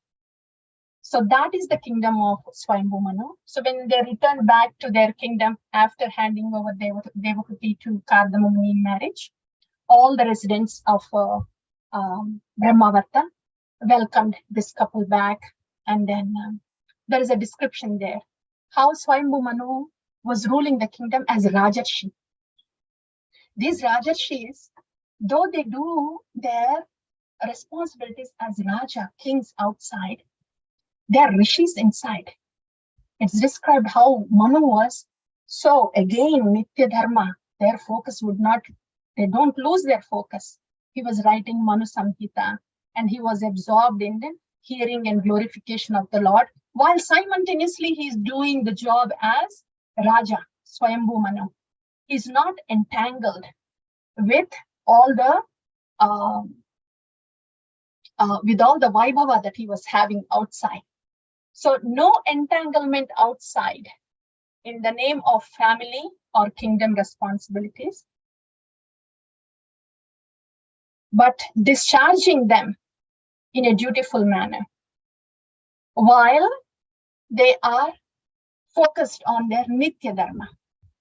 So that is the kingdom of Swayambhu Manu. So when they returned back to their kingdom after handing over Devahuti to Kardamuni in marriage, all the residents of Brahmavarta welcomed this couple back. And then there is a description there, how Swayambhu Manu was ruling the kingdom as Rajarshi. These Rajarshis, though they do their responsibilities as Raja, kings outside, they are rishis inside. It's described how Manu was. So again, Nitya Dharma, their focus they don't lose their focus. He was writing Manu Samhita and he was absorbed in hearing and glorification of the Lord, while simultaneously he is doing the job as Raja, Swayambhu Manu. He's not entangled with all the Vaibhava that he was having outside. So no entanglement outside in the name of family or kingdom responsibilities, but discharging them in a dutiful manner while they are focused on their Nitya Dharma,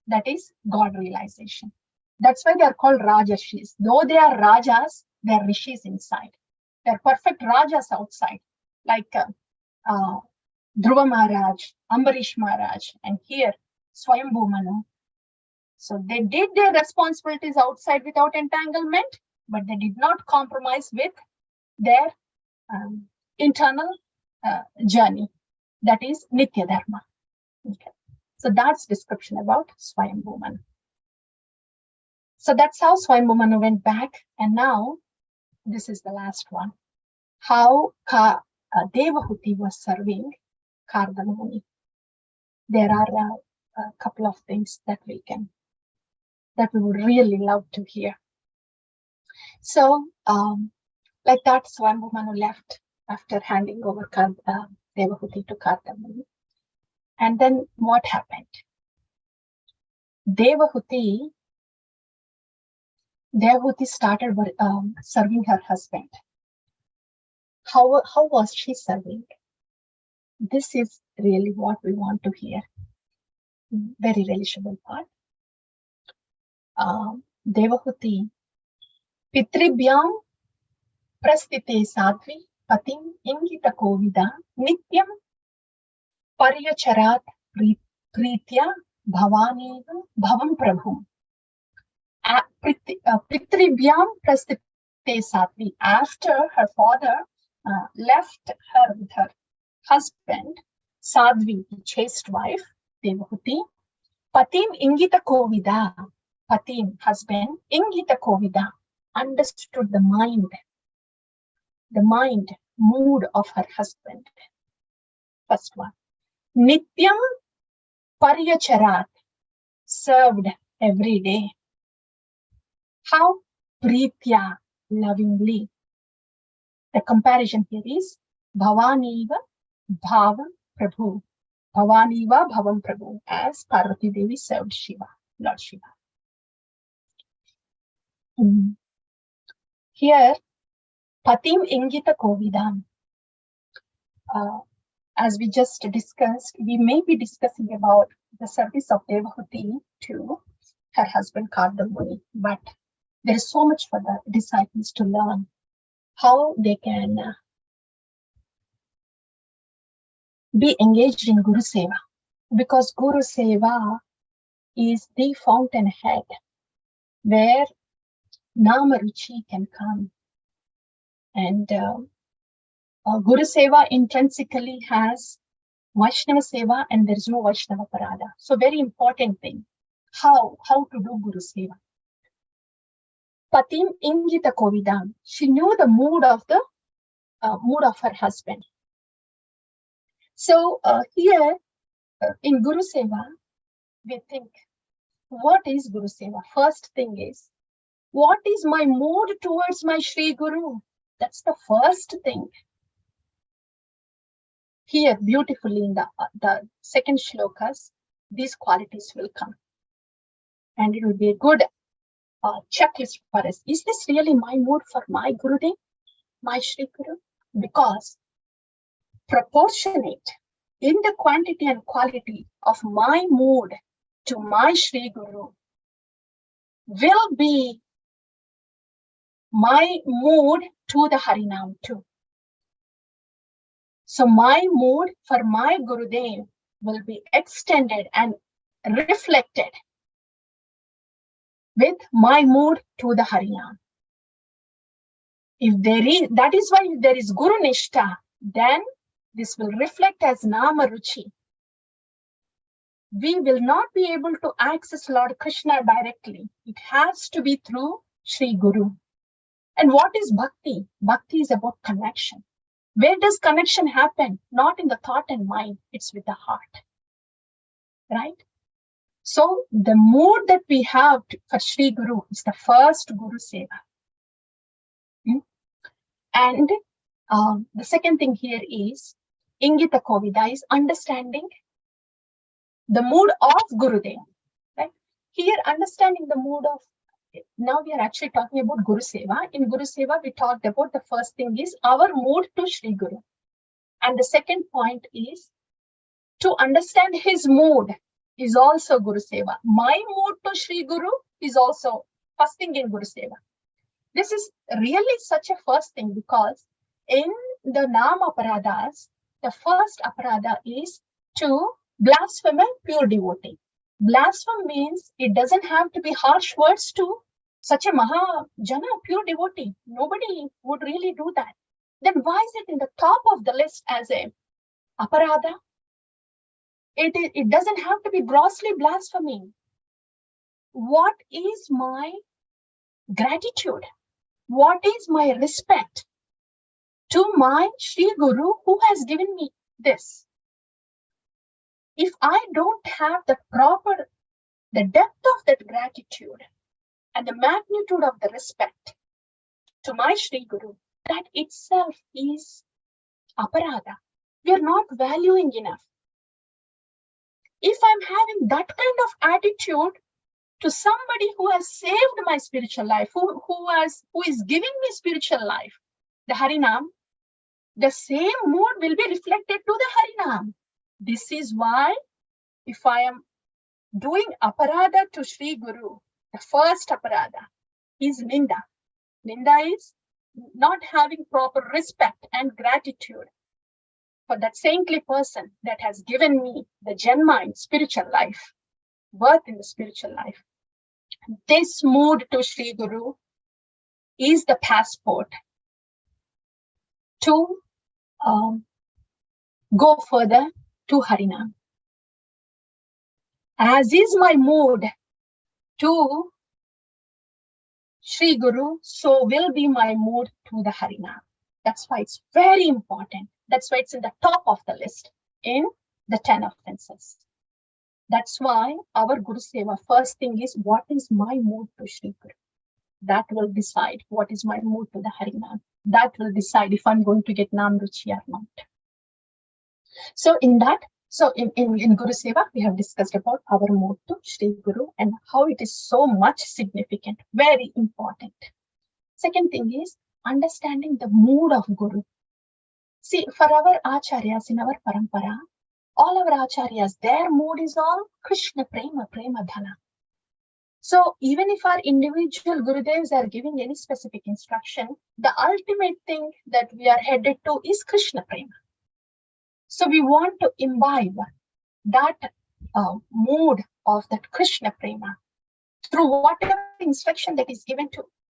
that is God realization. That's why they are called Rajashis. Though they are Rajas, they are Rishis inside. They are perfect Rajas outside, like Dhruva Maharaj, Ambarish Maharaj, and here Swayambhu Manu. So they did their responsibilities outside without entanglement, but they did not compromise with their internal journey, that is Nitya Dharma. Okay. So that's description about Swayambhu Manu. So that's how Swayambhu Manu went back, and now this is the last one. How Devahuti was serving Kardama Muni. There are a couple of things that we would really love to hear. So, like that, Swayambhu Manu left after handing over Devahuti to Kardama Muni. And then what happened? Devahuti started serving her husband. How was she serving? This is really what we want to hear. Very relishable part. Devahuti Pitribhyam Prastite Sadvi Patim Ingita Kovida Nityam Paryacharat Pritya Bhavani Bhavam Prabhu. Pitribhyam Prastite Sadvi. After her father left her with her husband, Sadvi, the chaste wife, Devahuti, Patim Ingita Kovida, Patim, husband, Ingita Kovida, understood the mind, mood of her husband. First one. Nityam Paryacharat, served every day. How? Pritya, lovingly. The comparison here is Bhavaniva Bhavam Prabhu. Bhavaniva Bhavam Prabhu, as Parvati Devi served Shiva, Lord Shiva. Here, Patim Ingita Kovidam. As we just discussed, we may be discussing about the service of Devahuti to her husband Kardama Muni, but there is so much for the disciples to learn how they can be engaged in Guru Seva, because Guru Seva is the fountainhead where Nama Ruchi can come. And Guru Seva intrinsically has Vaishnava Seva, and there is no Vaishnava Parada. So very important thing, how to do Guru Seva. Patim Ingita Kovidam. She knew the mood of her husband. So here in Guru Seva, we think, what is Guru Seva? First thing is, what is my mood towards my Shri Guru? That's the first thing. Here, beautifully in the second shlokas, these qualities will come. And it will be a good checklist for us. Is this really my mood for my Gurudev, my Shri Guru? Because proportionate in the quantity and quality of my mood to my Shri Guru will be my mood to the Harinam too. So my mood for my Gurudev will be extended and reflected with my mood to the Harinam. That is why if there is Guru Nishta, then this will reflect as Nama Ruchi. We will not be able to access Lord Krishna directly. It has to be through Shri Guru. And what is Bhakti? Bhakti is about connection. Where does connection happen? Not in the thought and mind, it's with the heart, right? So the mood that we have for Sri Guru is the first Guru Seva. And the second thing here is Ingita Kovida, is understanding the mood of Gurudev. Right? Here, understanding the mood of, now we are actually talking about Guru Seva. In Guru Seva, we talked about the first thing is our mood to Sri Guru. And the second point is to understand his mood is also Guru Seva. My mood to Sri Guru is also first thing in Guru Seva. This is really such a first thing, because in the Nama Aparadas, the first aparada is to blaspheme a pure devotee. Blaspheme means it doesn't have to be harsh words to such a Mahajana, pure devotee. Nobody would really do that. Then why is it in the top of the list as a aparada? It doesn't have to be grossly blaspheming. What is my gratitude? What is my respect to my Sri Guru who has given me this? If I don't have the depth of that gratitude and the magnitude of the respect to my Sri Guru, that itself is aparada. We are not valuing enough. If I'm having that kind of attitude to somebody who has saved my spiritual life, who is giving me spiritual life, the Harinam, the same mood will be reflected to the Harinam. This is why, if I am doing aparada to Sri Guru, the first aparada is Ninda. Ninda is not having proper respect and gratitude for that saintly person that has given me the Janma in spiritual life, birth in the spiritual life. This mood to Sri Guru is the passport to go further to Harinam. As is my mood to Sri Guru, so will be my mood to the Harinam. That's why it's very important. That's why it's in the top of the list in the 10 offenses. That's why our Guru Seva, first thing is, what is my mood to Sri Guru? That will decide what is my mood to the Harinam. That will decide if I'm going to get Nam Ruchi or not. So in Guru Seva, we have discussed about our mood to Sri Guru and how it is so much significant, very important. Second thing is understanding the mood of Guru. See, for our acharyas in our parampara, all our acharyas, their mood is all Krishna Prema, Prema Dhana. So even if our individual Gurudevs are giving any specific instruction, the ultimate thing that we are headed to is Krishna Prema. So we want to imbibe that mood of that Krishna Prema through whatever instruction that is given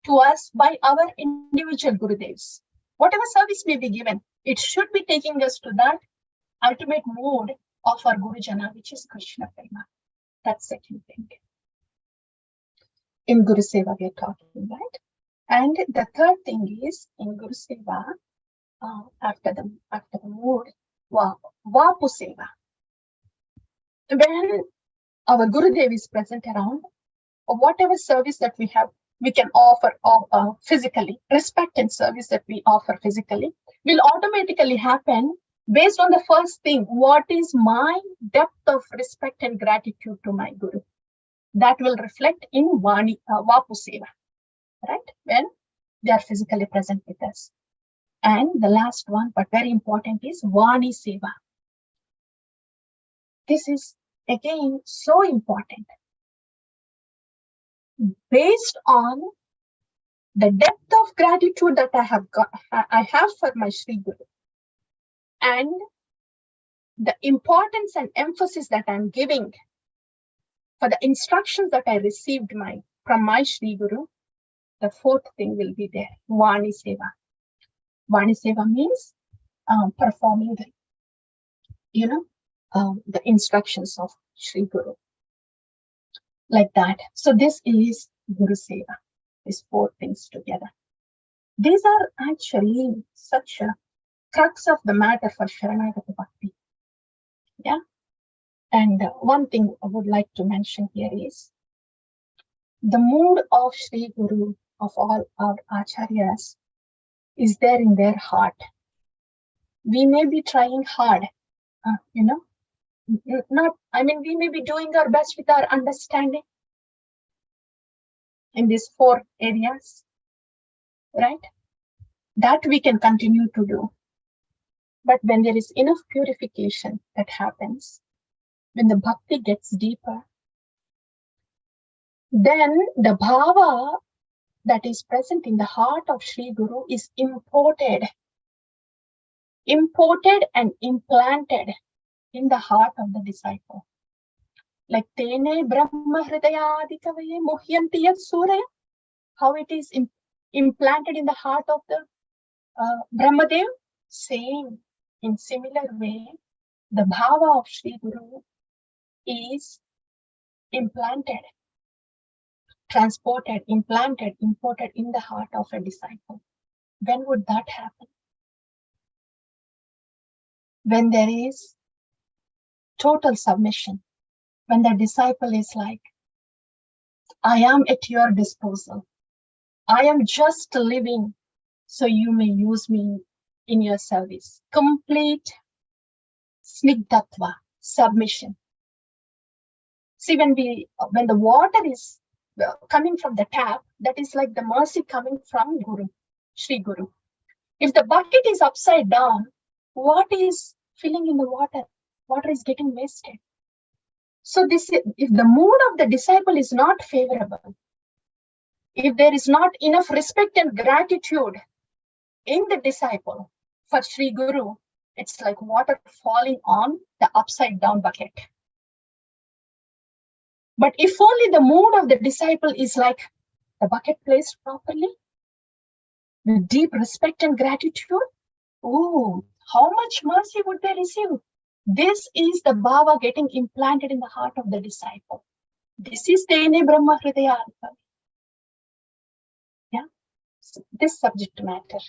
to us by our individual Gurudevs. Whatever service may be given, it should be taking us to that ultimate mood of our Guru Jana, which is Krishna Prema. That's second thing. In Guru Seva, we are talking, right? And the third thing is in Guru Seva, after the mood, Vapu Seva. When our Gurudev is present around, whatever service that we have, we can offer physically, respect and service that we offer physically will automatically happen based on the first thing, what is my depth of respect and gratitude to my Guru? That will reflect in Vapu Seva, right? When they are physically present with us. And the last one, but very important, is Vani Seva. This is again so important. Based on the depth of gratitude that I have for my Sri Guru, and the importance and emphasis that I'm giving for the instructions that I received from my Sri Guru, the fourth thing will be there, Vani Seva. Vani Seva means performing the instructions of Sri Guru. Like that. So this is Guru Seva, these four things together. These are actually such a crux of the matter for Sharanagati Bhakti. Yeah. And one thing I would like to mention here is the mood of Sri Guru, of all our acharyas, is there in their heart. We may be trying hard, we may be doing our best with our understanding in these 4 areas, right? That we can continue to do. But when there is enough purification that happens, when the bhakti gets deeper, then the bhava that is present in the heart of Sri Guru is imported and implanted in the heart of the disciple. Like Tene Brahma Hridayadi Kavaye Muhyanti Yat Suraya, how it is implanted in the heart of the Brahmadev, same, in similar way, the bhava of Sri Guru is implanted, transported, implanted, imported in the heart of a disciple. When would that happen? When there is total submission, when the disciple is like, I am at your disposal. I am just living so you may use me in your service. Complete snigdatva, submission. See, when the water is coming from the tap, that is like the mercy coming from Guru, Sri Guru. If the bucket is upside down, what is filling in the water? Water is getting wasted. So if the mood of the disciple is not favorable, if there is not enough respect and gratitude in the disciple for Sri Guru, it's like water falling on the upside down bucket. But if only the mood of the disciple is like the bucket placed properly, with deep respect and gratitude, how much mercy would they receive? This is the bhava getting implanted in the heart of the disciple. This is Tene Brahma Hridaya. Yeah, so this subject matter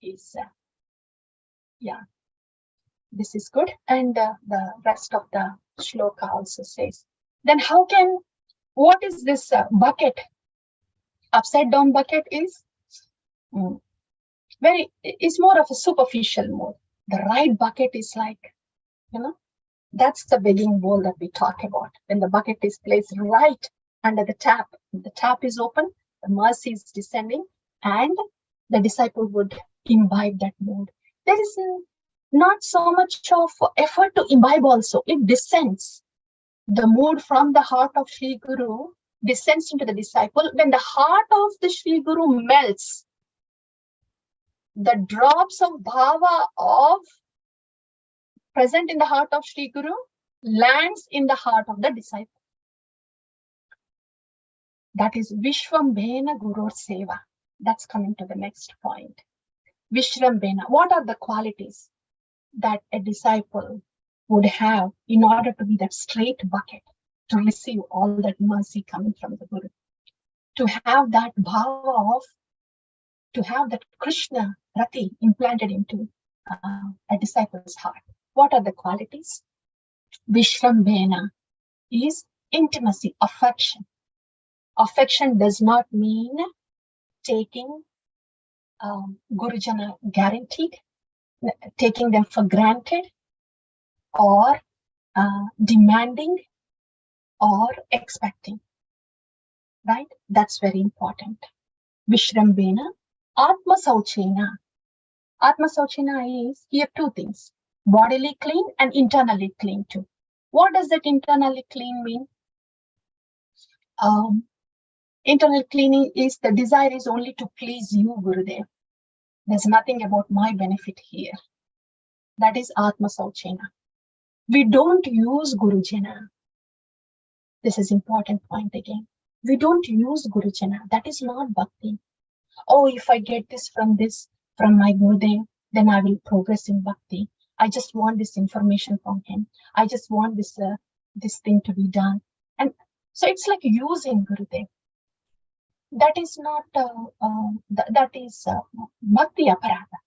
is, this is good. And the rest of the shloka also says, then what is this bucket? Upside down bucket is it's more of a superficial mode. The right bucket is like, that's the begging bowl that we talk about. When the bucket is placed right under the tap is open, the mercy is descending, and the disciple would imbibe that mood. There is not so much of effort to imbibe also. It descends. The mood from the heart of Sri Guru descends into the disciple. When the heart of the Sri Guru melts, the drops of bhava of present in the heart of Sri Guru lands in the heart of the disciple. That is Vishwambhena Gurur Seva. That's coming to the next point. Vishwambhena. What are the qualities that a disciple would have in order to be that straight bucket, to receive all that mercy coming from the Guru? To have that bhava to have that Krishna Rati implanted into a disciple's heart. What are the qualities? Vishrambhena is intimacy, affection. Affection does not mean taking Gurujana guaranteed, taking them for granted, or demanding, or expecting. Right? That's very important. Vishrambhena, Atma Sauchena. Atma Sauchena is here 2 things: bodily clean and internally clean too. What does that internally clean mean? Internal cleaning is the desire is only to please you, Gurudev. There's nothing about my benefit here. That is Atma Sauchena. We don't use Gurujana. This is important point again. We don't use Gurujana. That is not bhakti. Oh, if I get this from my Gurudev, then I will progress in bhakti. I just want this information from him. I just want this thing to be done. And so it's like using Gurudev. That is not, that is bhakti aparada.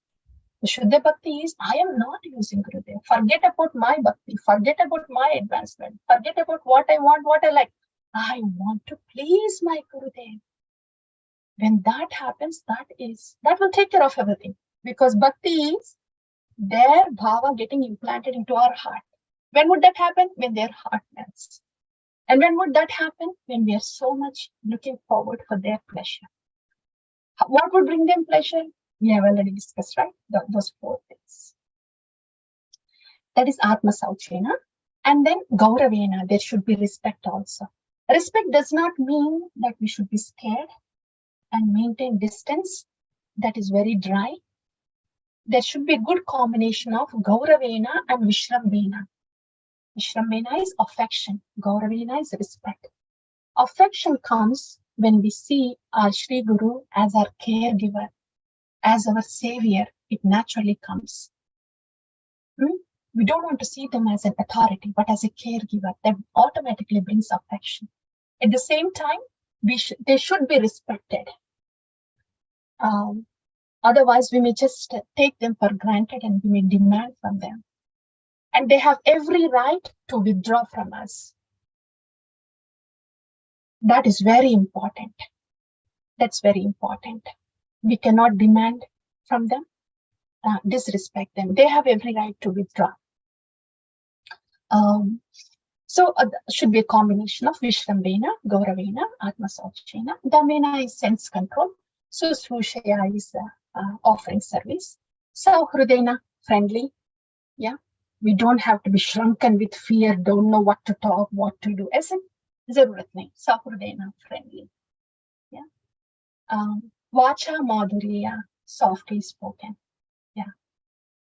The Shuddha Bhakti is, I am not using Gurudev. Forget about my Bhakti. Forget about my advancement. Forget about what I want, what I like. I want to please my Gurudev. When that happens, that will take care of everything. Because Bhakti is their bhava getting implanted into our heart. When would that happen? When their heart melts. And when would that happen? When we are so much looking forward for their pleasure. What would bring them pleasure? We have already discussed, right? Those 4 things. That is Atma Sauchena. And then Gauravena, there should be respect also. Respect does not mean that we should be scared and maintain distance. That is very dry. There should be a good combination of Gauravena and Vishrambena. Vishrambena is affection. Gauravena is respect. Affection comes when we see our Sri Guru as our caregiver, as our savior. It naturally comes. We don't want to see them as an authority, but as a caregiver. That automatically brings affection. At the same time, they should be respected. Otherwise, we may just take them for granted and we may demand from them. And they have every right to withdraw from us. That is very important. That's very important. We cannot demand from them, disrespect them. They have every right to withdraw. So should be a combination of Vishrambena, Gauravena, Atma Sauchena. Dhamena is sense control. Susrushaya is offering service. Sauhrudena, friendly. Yeah, we don't have to be shrunken with fear, don't know what to talk, what to do. As in, zarurat nahi. Sauhrudena, friendly. Yeah. Vacha Madhurya, softly spoken. Yeah.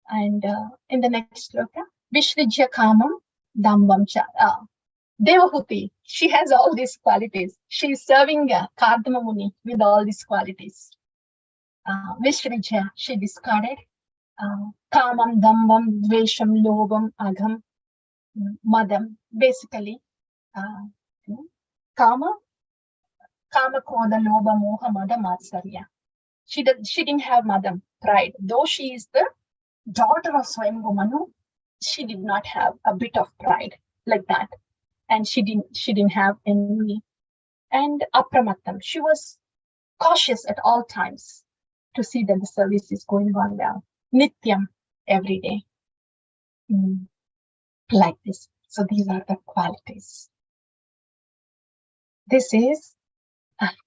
And in the next sloka, Vishrijya Kamam, Dambam Cha. Devahuti, she has all these qualities. She is serving Kardama Muni with all these qualities. Vishrijya, she discarded Kamam, Dambam, Dvesham, Lobam, Agham, Madam. Basically, Kama, Koda, Loba, Moha, Mada, Matsarya. She didn't have Madam, pride. Though she is the daughter of Swayambhu Manu, she did not have a bit of pride like that. And she didn't have any. And Apramattam, she was cautious at all times to see that the service is going on well. Nityam, every day. Like this. So these are the qualities. This is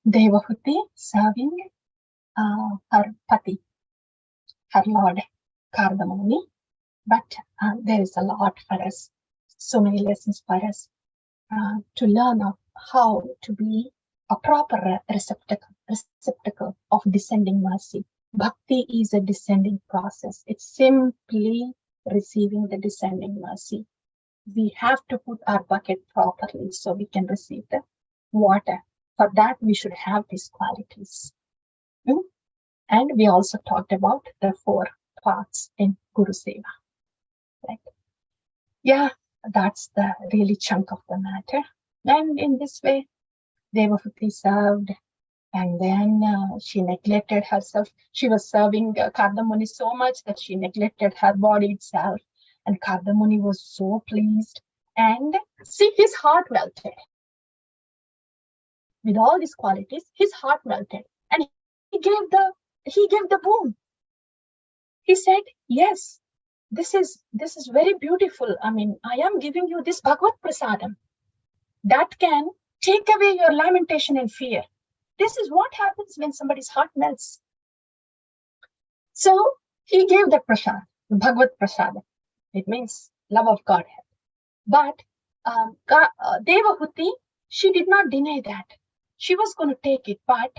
Devahuti serving her pati, her lord, Kardama Muni. But there is a lot for us, so many lessons for us to learn of how to be a proper receptacle of descending mercy. Bhakti is a descending process. It's simply receiving the descending mercy. We have to put our bucket properly so we can receive the water. For that, we should have these qualities. And we also talked about the 4 parts in Guru Seva. Right? Yeah, that's the really chunk of the matter. And in this way, Devahuti served, and then she neglected herself. She was serving Kardama Muni so much that she neglected her body itself. And Kardama Muni was so pleased. And see, his heart melted. With all these qualities, his heart melted. And he gave the boon. He said, yes, this is very beautiful. I mean, I am giving you this Bhagavad Prasadam that can take away your lamentation and fear. This is what happens when somebody's heart melts. So he gave the prasad, the Bhagavad Prasadam. It means love of Godhead. But Devahuti, she did not deny that. She was going to take it, but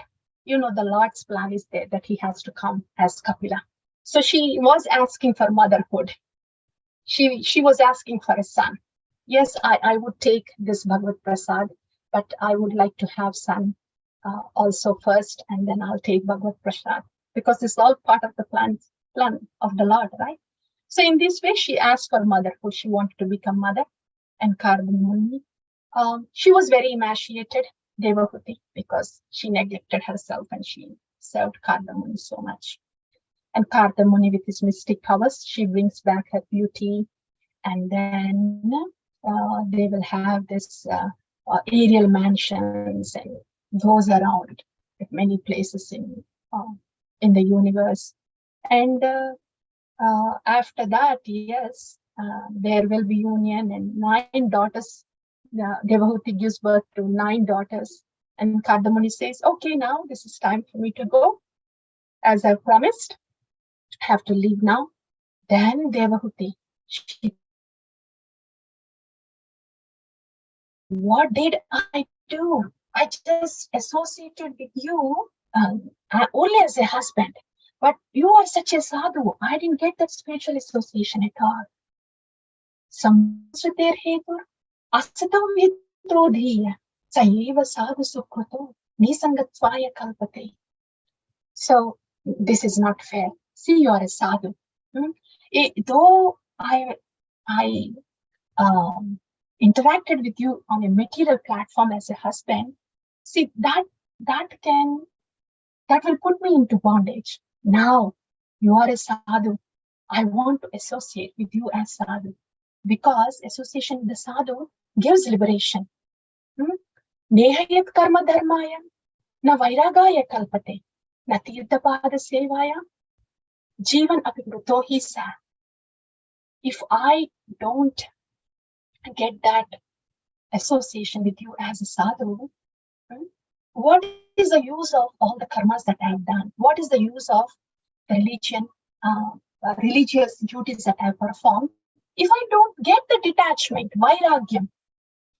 the Lord's plan is there that he has to come as Kapila. So she was asking for motherhood. She was asking for a son. Yes, I would take this Bhagavad Prasad, but I would like to have son also first, and then I'll take Bhagavad Prasad, because it's all part of the plan of the Lord, right? So in this way, she asked for motherhood. She wanted to become mother. And Kardama Muni, she was very emaciated, Devahuti, because she neglected herself and she served Kardama Muni so much. And Kardamuni, with his mystic powers, she brings back her beauty. And then they will have this aerial mansions and goes around at many places in the universe. And after that, yes, there will be union, and 9 daughters. Devahuti gives birth to 9 daughters. And Kardamuni says, okay, now this is time for me to go. As I promised, I have to leave now. Then Devahuti, what did I do? I just associated with you only as a husband. But you are such a sadhu. I didn't get that spiritual association at all. Samsritir hetur asatam vitrodhiya sayeva sadhu sukruto nisangatvaya kalpate. So this is not fair. See, you are a sadhu. Though I interacted with you on a material platform as a husband, see, that will put me into bondage. Now you are a sadhu. I want to associate with you as sadhu, because association with the sadhu gives liberation. Nehayat karma dharmaya na vairagaya kalpate na tirthapada sevaya jivan api mruto hi sa. If I don't get that association with you as a sadhu, what is the use of all the karmas that I have done? What is the use of religion, religious duties that I have performed, if I don't get the detachment, vairagyam,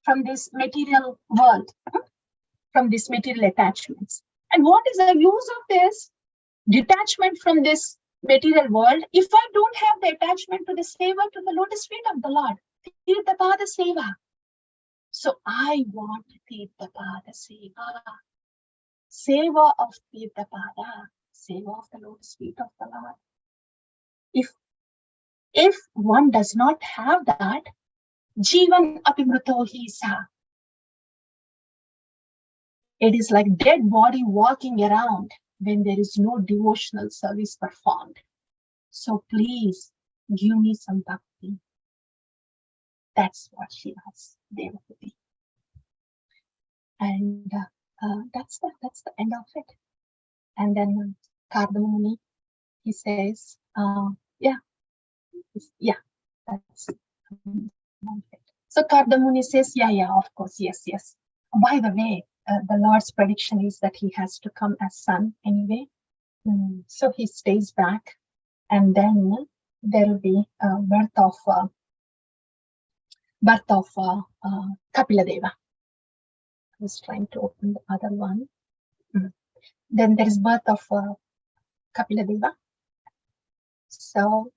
from this material world, from these material attachments? And what is the use of this detachment from this material world if I don't have the attachment to the seva, to the lotus feet of the Lord? Tirthapada seva. So I want Tirthapada seva. Seva of Tirthapada. Seva of the lotus feet of the Lord. If one does not have that, jivan apimruto hi sa. It is like dead body walking around when there is no devotional service performed. So please give me some bhakti. That's what she asks Devahuti. And that's the end of it. And then Kardamuni, he says, that's it. So Kardamuni says, yeah, of course, yes. By the way, the Lord's prediction is that he has to come as son anyway. So he stays back, and then there will be birth of Kapila Deva. I was trying to open the other one. Then there is birth of Kapila Deva. So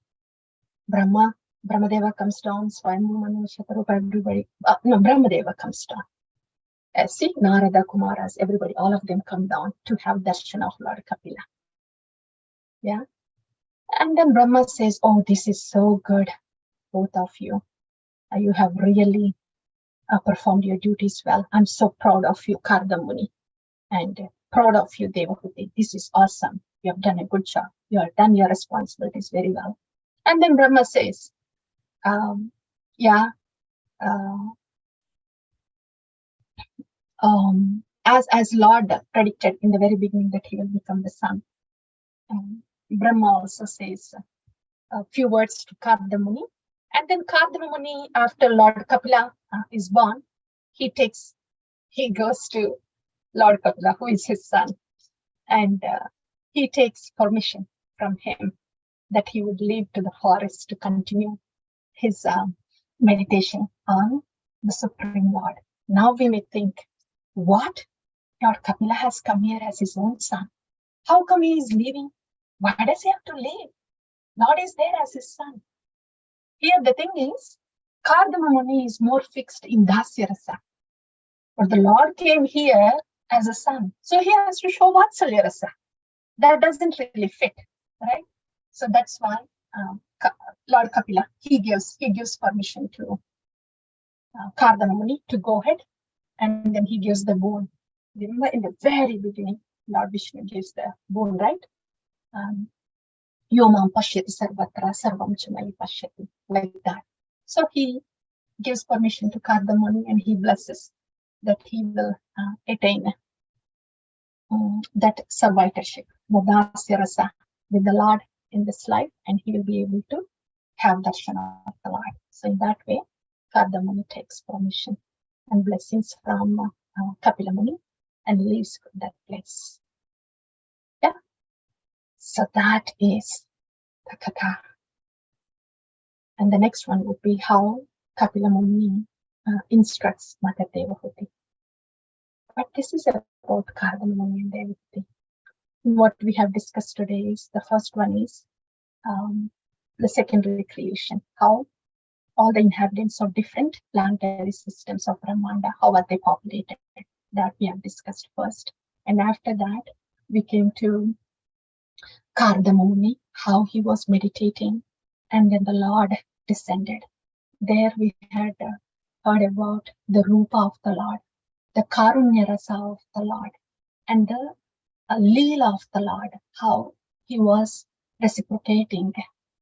Brahmadeva comes down, Swayambhu Manu Shatarupa, everybody. Brahmadeva comes down. See, Narada, Kumaras, everybody, all of them come down to have darshan of Lord Kapila. Yeah. And then Brahma says, oh, this is so good, both of you. You have really performed your duties well. I'm so proud of you, Kardamuni, and proud of you, Devahuti. This is awesome. You have done a good job. You have done your responsibilities very well. And then Brahma says, as Lord predicted in the very beginning that he will become the son. Brahma also says a few words to Kardamuni. And then Kardamuni, after Lord Kapila is born, he goes to Lord Kapila, who is his son, and he takes permission from him that he would leave to the forest to continue his meditation on the Supreme Lord. Now we may think, what? Lord Kapila has come here as his own son. How come he is leaving? Why does he have to leave? Lord is there as his son. Here the thing is, Kardamuni is more fixed in Dasya Rasa. But the Lord came here as a son. So he has to show Vatsalya Rasa. That doesn't really fit, right? So that's why Lord Kapila, he gives permission to Kardamuni to go ahead, and then he gives the boon. Remember, in the very beginning, Lord Vishnu gives the boon, right? Yomam pashyati sarvatra sarvam chamai pashyati, like that. So he gives permission to Kardamani and he blesses that he will attain that servitorship, the Dasya Rasa, with the Lord in this life, and he will be able to have darshan of the Lord. So in that way, Kardamani takes permission and blessings from Kapilamuni and leaves that place. Yeah. So that is the Katha. And the next one would be how Kapilamuni instructs Mother Devahuti. But this is about Kardamani and Devahuti. What we have discussed today is the first one is the secondary creation, how all the inhabitants of different planetary systems of Brahmanda, how are they populated, that we have discussed first. And after that, we came to Kardamuni, how he was meditating, and then the Lord descended. There we had heard about the Rupa of the Lord, the Karunya Rasa of the Lord, and the Leela of the Lord, how he was reciprocating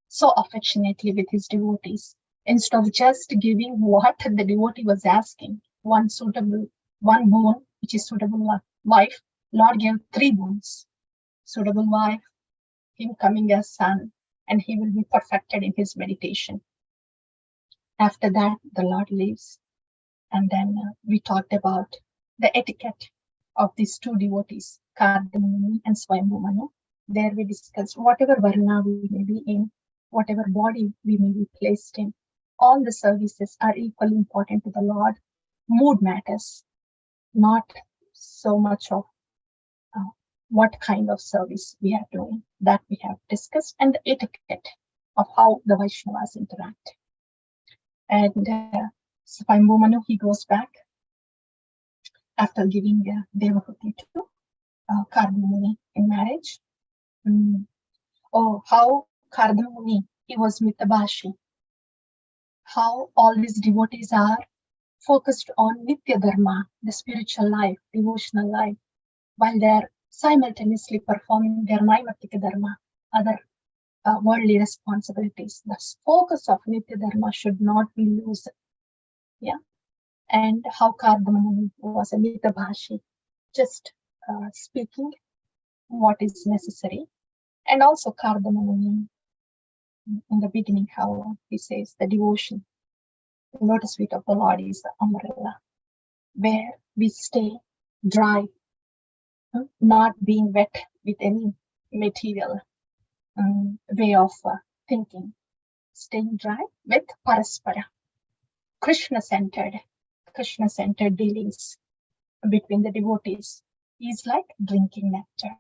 so affectionately with his devotees. Instead of just giving what the devotee was asking, one boon, which is suitable wife, Lord gave 3 boons. Suitable wife, him coming as son, and he will be perfected in his meditation. After that, the Lord leaves. And then we talked about the etiquette of these 2 devotees, Kardamuni and Swayambhu Manu. There we discussed whatever varna we may be in, whatever body we may be placed in, all the services are equally important to the Lord. Mood matters, not so much of what kind of service we are doing, that we have discussed, and the etiquette of how the Vaishnavas interact. And Swayambhu Manu, he goes back after giving Devahuti to Kardamuni in marriage. Oh, how Kardamuni, he was Mitabhashi. How all these devotees are focused on Nitya Dharma, the spiritual life, devotional life, while they are simultaneously performing their Naimatika Dharma, other worldly responsibilities. The focus of Nitya Dharma should not be loose. Yeah. And how Kardamuni was a Mitabhashi, just speaking what is necessary. And also Kardamuni, in the beginning, how he says the devotion, the lotus feet of the Lord is the umbrella, where we stay dry, not being wet with any material way of thinking, staying dry with Paraspara, Krishna-centered dealings between the devotees is like drinking nectar,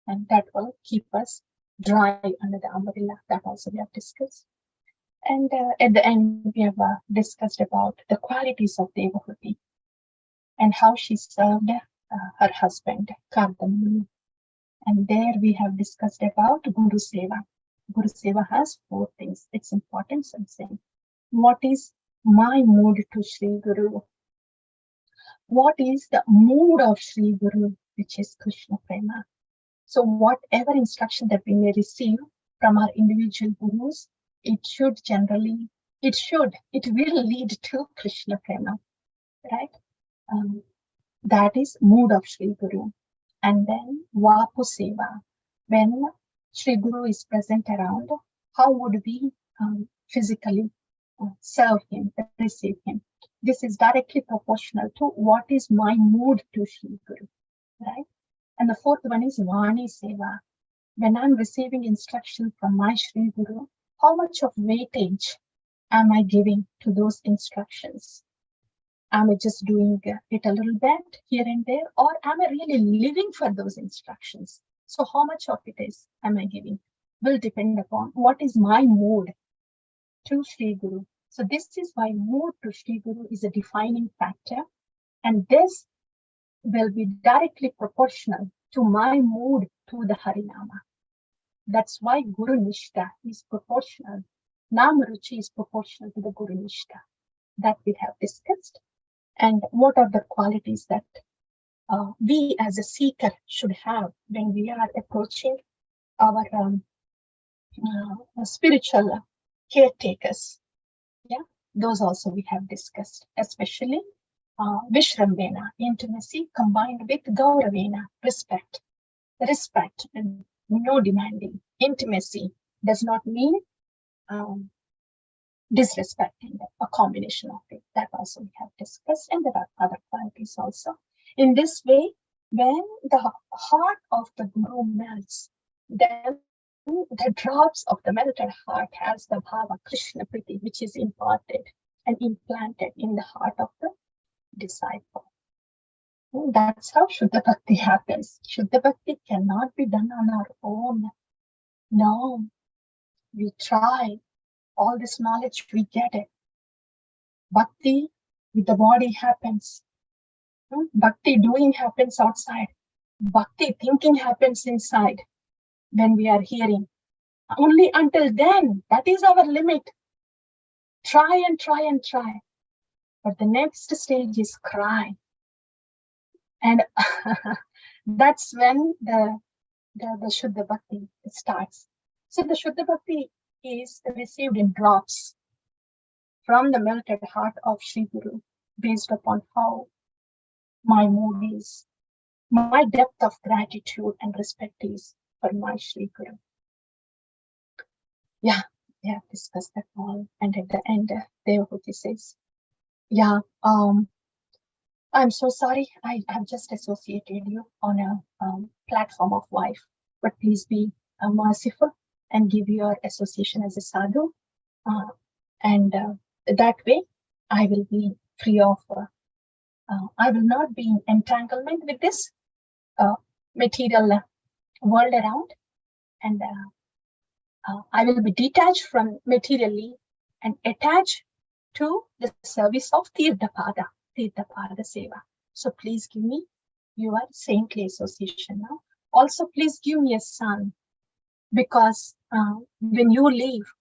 and that will keep us dry under the umbrella. That also we have discussed. And at the end, we have discussed about the qualities of Devahuti and how she served her husband, Kardamuni. And there we have discussed about Guru Seva. Guru Seva has 4 things. Its importance and saying, what is my mood to Sri Guru? What is the mood of Sri Guru, which is Krishna Prema? So whatever instruction that we may receive from our individual gurus, it will lead to Krishna Prema, right? That is mood of Sri Guru. And then Vapu Seva, when Sri Guru is present around, how would we physically serve him, receive him? This is directly proportional to what is my mood to Sri Guru, right? And the 4th one is Vani Seva. When I'm receiving instruction from my Sri Guru, how much of weightage am I giving to those instructions? Am I just doing it a little bit here and there, or am I really living for those instructions? So how much of it am I giving will depend upon what is my mood to Sri Guru. So this is why mood to Sri Guru is a defining factor, and this will be directly proportional to my mood to the Harinama. That's why Guru Nishtha is proportional. Nama Ruchi is proportional to the Guru Nishtha that we have discussed. And what are the qualities that we as a seeker should have when we are approaching our spiritual caretakers. Yeah, those also we have discussed, especially Vishrambena, intimacy combined with Gauravena, respect. Respect and no demanding. Intimacy does not mean um, disrespecting them, a combination of it. That also we have discussed, and there are other qualities also. In this way, when the heart of the Guru melts, then the drops of the melted heart has the bhava, Krishna Priti, which is imparted and implanted in the heart of the disciple. That's how Shuddha Bhakti happens. Shuddha Bhakti cannot be done on our own. No, we try. All this knowledge, we get it. Bhakti with the body happens. Bhakti doing happens outside. Bhakti thinking happens inside when we are hearing. Only until then, that is our limit. Try and try and try. But the next stage is cry. And that's when the Shuddha Bhakti starts. So the Shuddha Bhakti is received in drops from the melted heart of Sri Guru, based upon how my mood is, my depth of gratitude and respect is for my Sri Guru. Yeah, we have discussed that all. And at the end, Devahuti says, yeah, I'm so sorry, I have just associated you on a platform of life, but please be merciful and give your association as a sadhu. And that way, I will be free of, I will not be in entanglement with this material world around. And I will be detached from materially and attached to the service of Tirthapada Seva. So please give me your saintly association now. Also, please give me a son, because when you leave,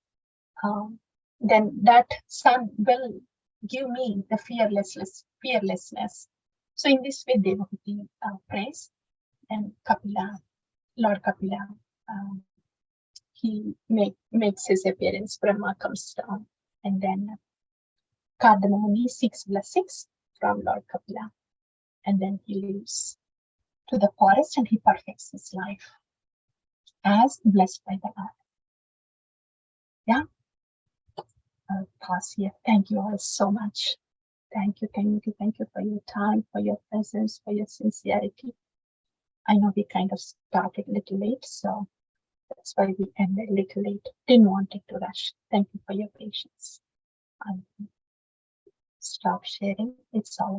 then that son will give me the fearlessness. So in this way, Devahuti prays, and Kapila, Lord Kapila, he makes his appearance. Brahma comes down, and then Kardama Muni seeks blessings from Lord Kapila, and then he leaves to the forest and he perfects his life as blessed by the Lord. Yeah, I'll pause here. Thank you all so much. Thank you for your time, for your presence, for your sincerity. I know we kind of started a little late, so that's why we ended a little late. Didn't want it to rush. Thank you for your patience. I'll stop sharing. It's all